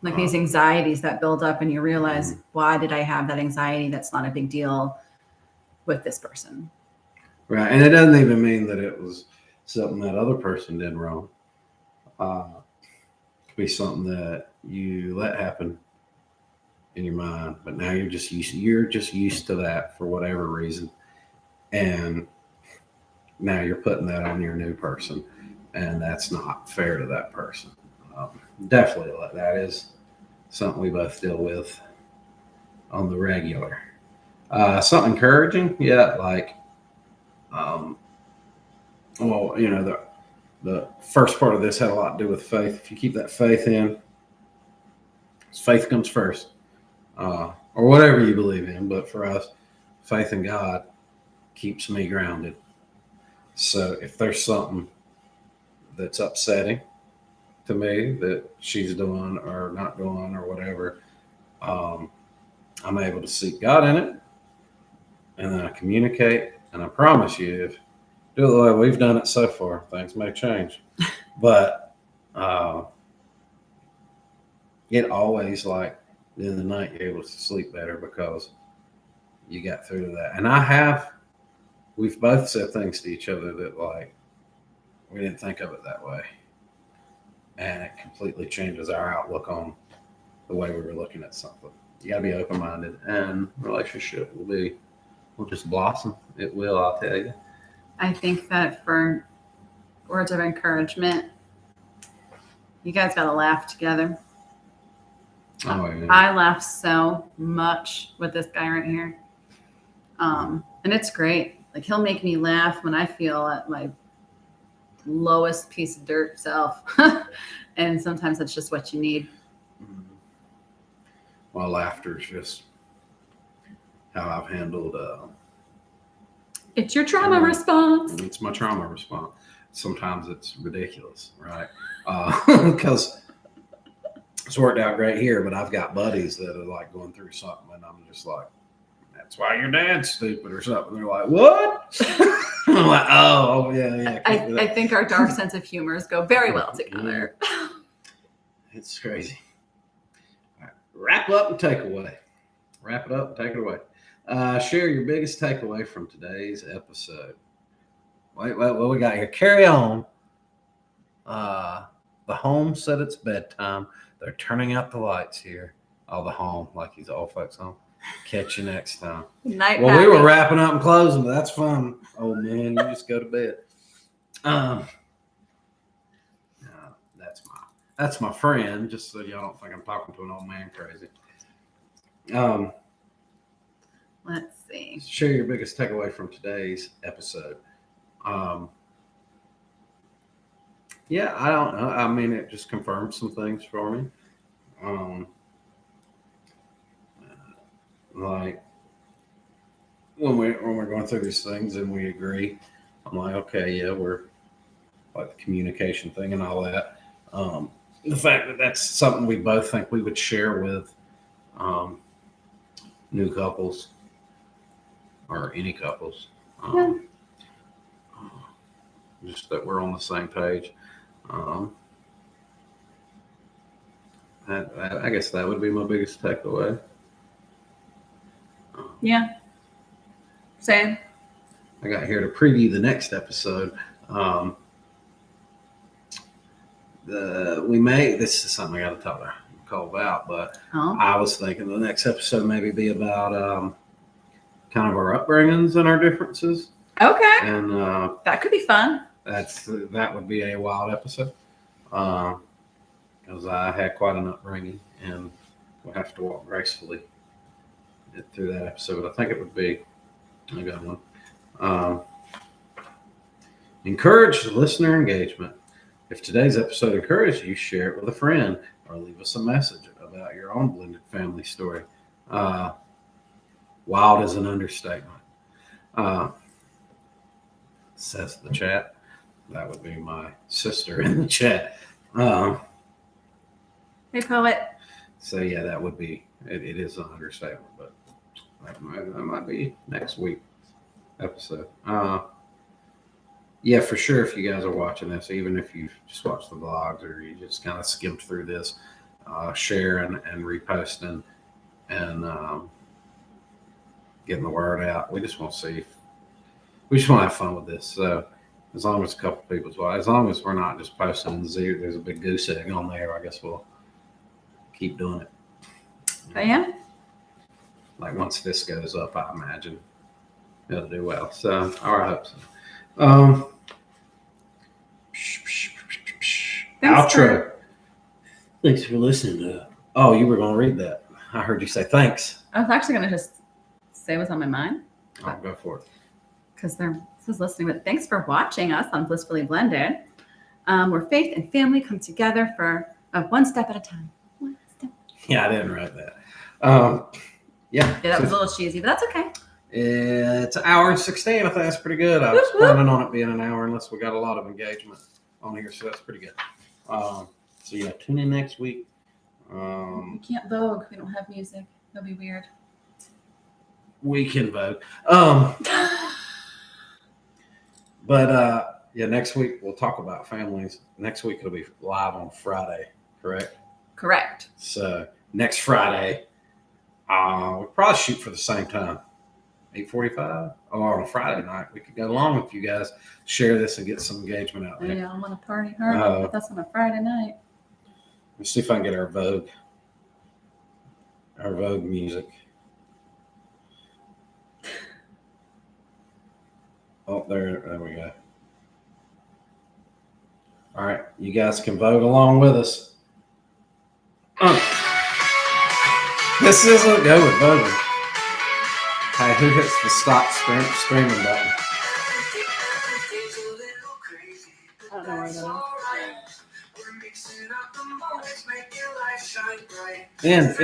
like these anxieties that build up, and you realize, why did I have that anxiety? That's not a big deal with this person. Right. And it doesn't even mean that it was something that other person did wrong. It could be something that you let happen in your mind, but now you're just used to that for whatever reason. And now you're putting that on your new person, and that's not fair to that person. Definitely, that is something we both deal with on the regular. Something encouraging, yeah, like, well, the first part of this had a lot to do with faith. If you keep that faith in, faith comes first, or whatever you believe in. But for us, faith in God keeps me grounded. So if there's something that's upsetting to me that she's doing or not doing or whatever, I'm able to seek God in it, and then I communicate. And I promise you, if do it the way we've done it so far, things may change. But it always, like, in the night, you're able to sleep better because you got through to that. And we've both said things to each other that, like, we didn't think of it that way. And it completely changes our outlook on the way we were looking at something. You got to be open-minded, and relationship will just blossom. It will, I'll tell you. I think that for words of encouragement, you guys got to laugh together. Oh, yeah. I laugh so much with this guy right here. And it's great. Like, he'll make me laugh when I feel at my lowest piece of dirt self. And sometimes that's just what you need. Well, laughter is just how I've handled. It's your trauma response. It's my trauma response. Sometimes it's ridiculous, right? Because it's worked out great here, but I've got buddies that are, like, going through something, and I'm just like, that's why your dad's stupid or something. They're like, what? I'm like, oh, yeah. I think our dark sense of humors go very well together. It's crazy. All right. Wrap up and take away. Wrap it up and take it away. Share your biggest takeaway from today's episode. Wait, what we got here? Carry on. The home said it's bedtime. They're turning out the lights here. Oh, the home, like these old folks home. Catch you next time. Night. Well, we were wrapping up and closing, but that's fun. Oh man, you just go to bed. That's my friend. Just so y'all don't think I'm talking to an old man crazy. Let's see. Share your biggest takeaway from today's episode. Yeah, I don't know. I mean, it just confirmed some things for me. Like when we're going through these things and we agree, I'm like, okay, yeah, we're like the communication thing and all that. The fact that that's something we both think we would share with new couples or any couples. Just that we're on the same page. I guess that would be my biggest takeaway. Yeah. Same. I got here to preview the next episode. This is something I got to talk to Nicole about, but I was thinking the next episode maybe be about kind of our upbringings and our differences. Okay. And that could be fun. That would be a wild episode. Because I had quite an upbringing, and we'll have to walk gracefully through that episode. I think it would be a good one. Encourage listener engagement. If today's episode encouraged you, share it with a friend or leave us a message about your own blended family story. Wild is an understatement. Says the chat. That would be my sister in the chat. Hey, poet. So yeah, that would be it is an understatement, but that might be next week episode. Yeah, for sure. If you guys are watching this, even if you just watch the vlogs or you just kind of skimmed through this, share and repost and getting the word out. We just want to see. We just want to have fun with this. So as long as a couple people's watch, as long as we're not just posting zero, there's a big goose egg on there. I guess we'll keep doing it. But yeah. Like once this goes up, I imagine it'll do well. So I hope so. Outro. Thanks for listening. Oh, you were going to read that. I heard you say thanks. I was actually going to just say what's on my mind. I'll go for it. Because this is listening. But thanks for watching us on Blissfully Blended, where faith and family come together for one step at a time. One step. Yeah, I didn't write that. Yeah, that was a little cheesy, but that's okay. It's an hour and 16. I think that's pretty good. I was planning on it being an hour unless we got a lot of engagement on here, so that's pretty good. So yeah, tune in next week. We can't Vogue. We don't have music. That'll be weird. We can Vogue. But yeah, next week we'll talk about families. Next week it'll be live on Friday, correct? Correct. So next Friday, we'll probably shoot for the same time. 8:45 or on a Friday night. We could go along if you guys share this and get some engagement out there. Yeah, I'm on a party hard, but that's on a Friday night. Let's see if I can get our Vogue music. Oh, there we go. All right, you guys can Vogue along with us. This isn't go with Vogue. Hey, who hits the stop streaming button? I don't know where that is. End.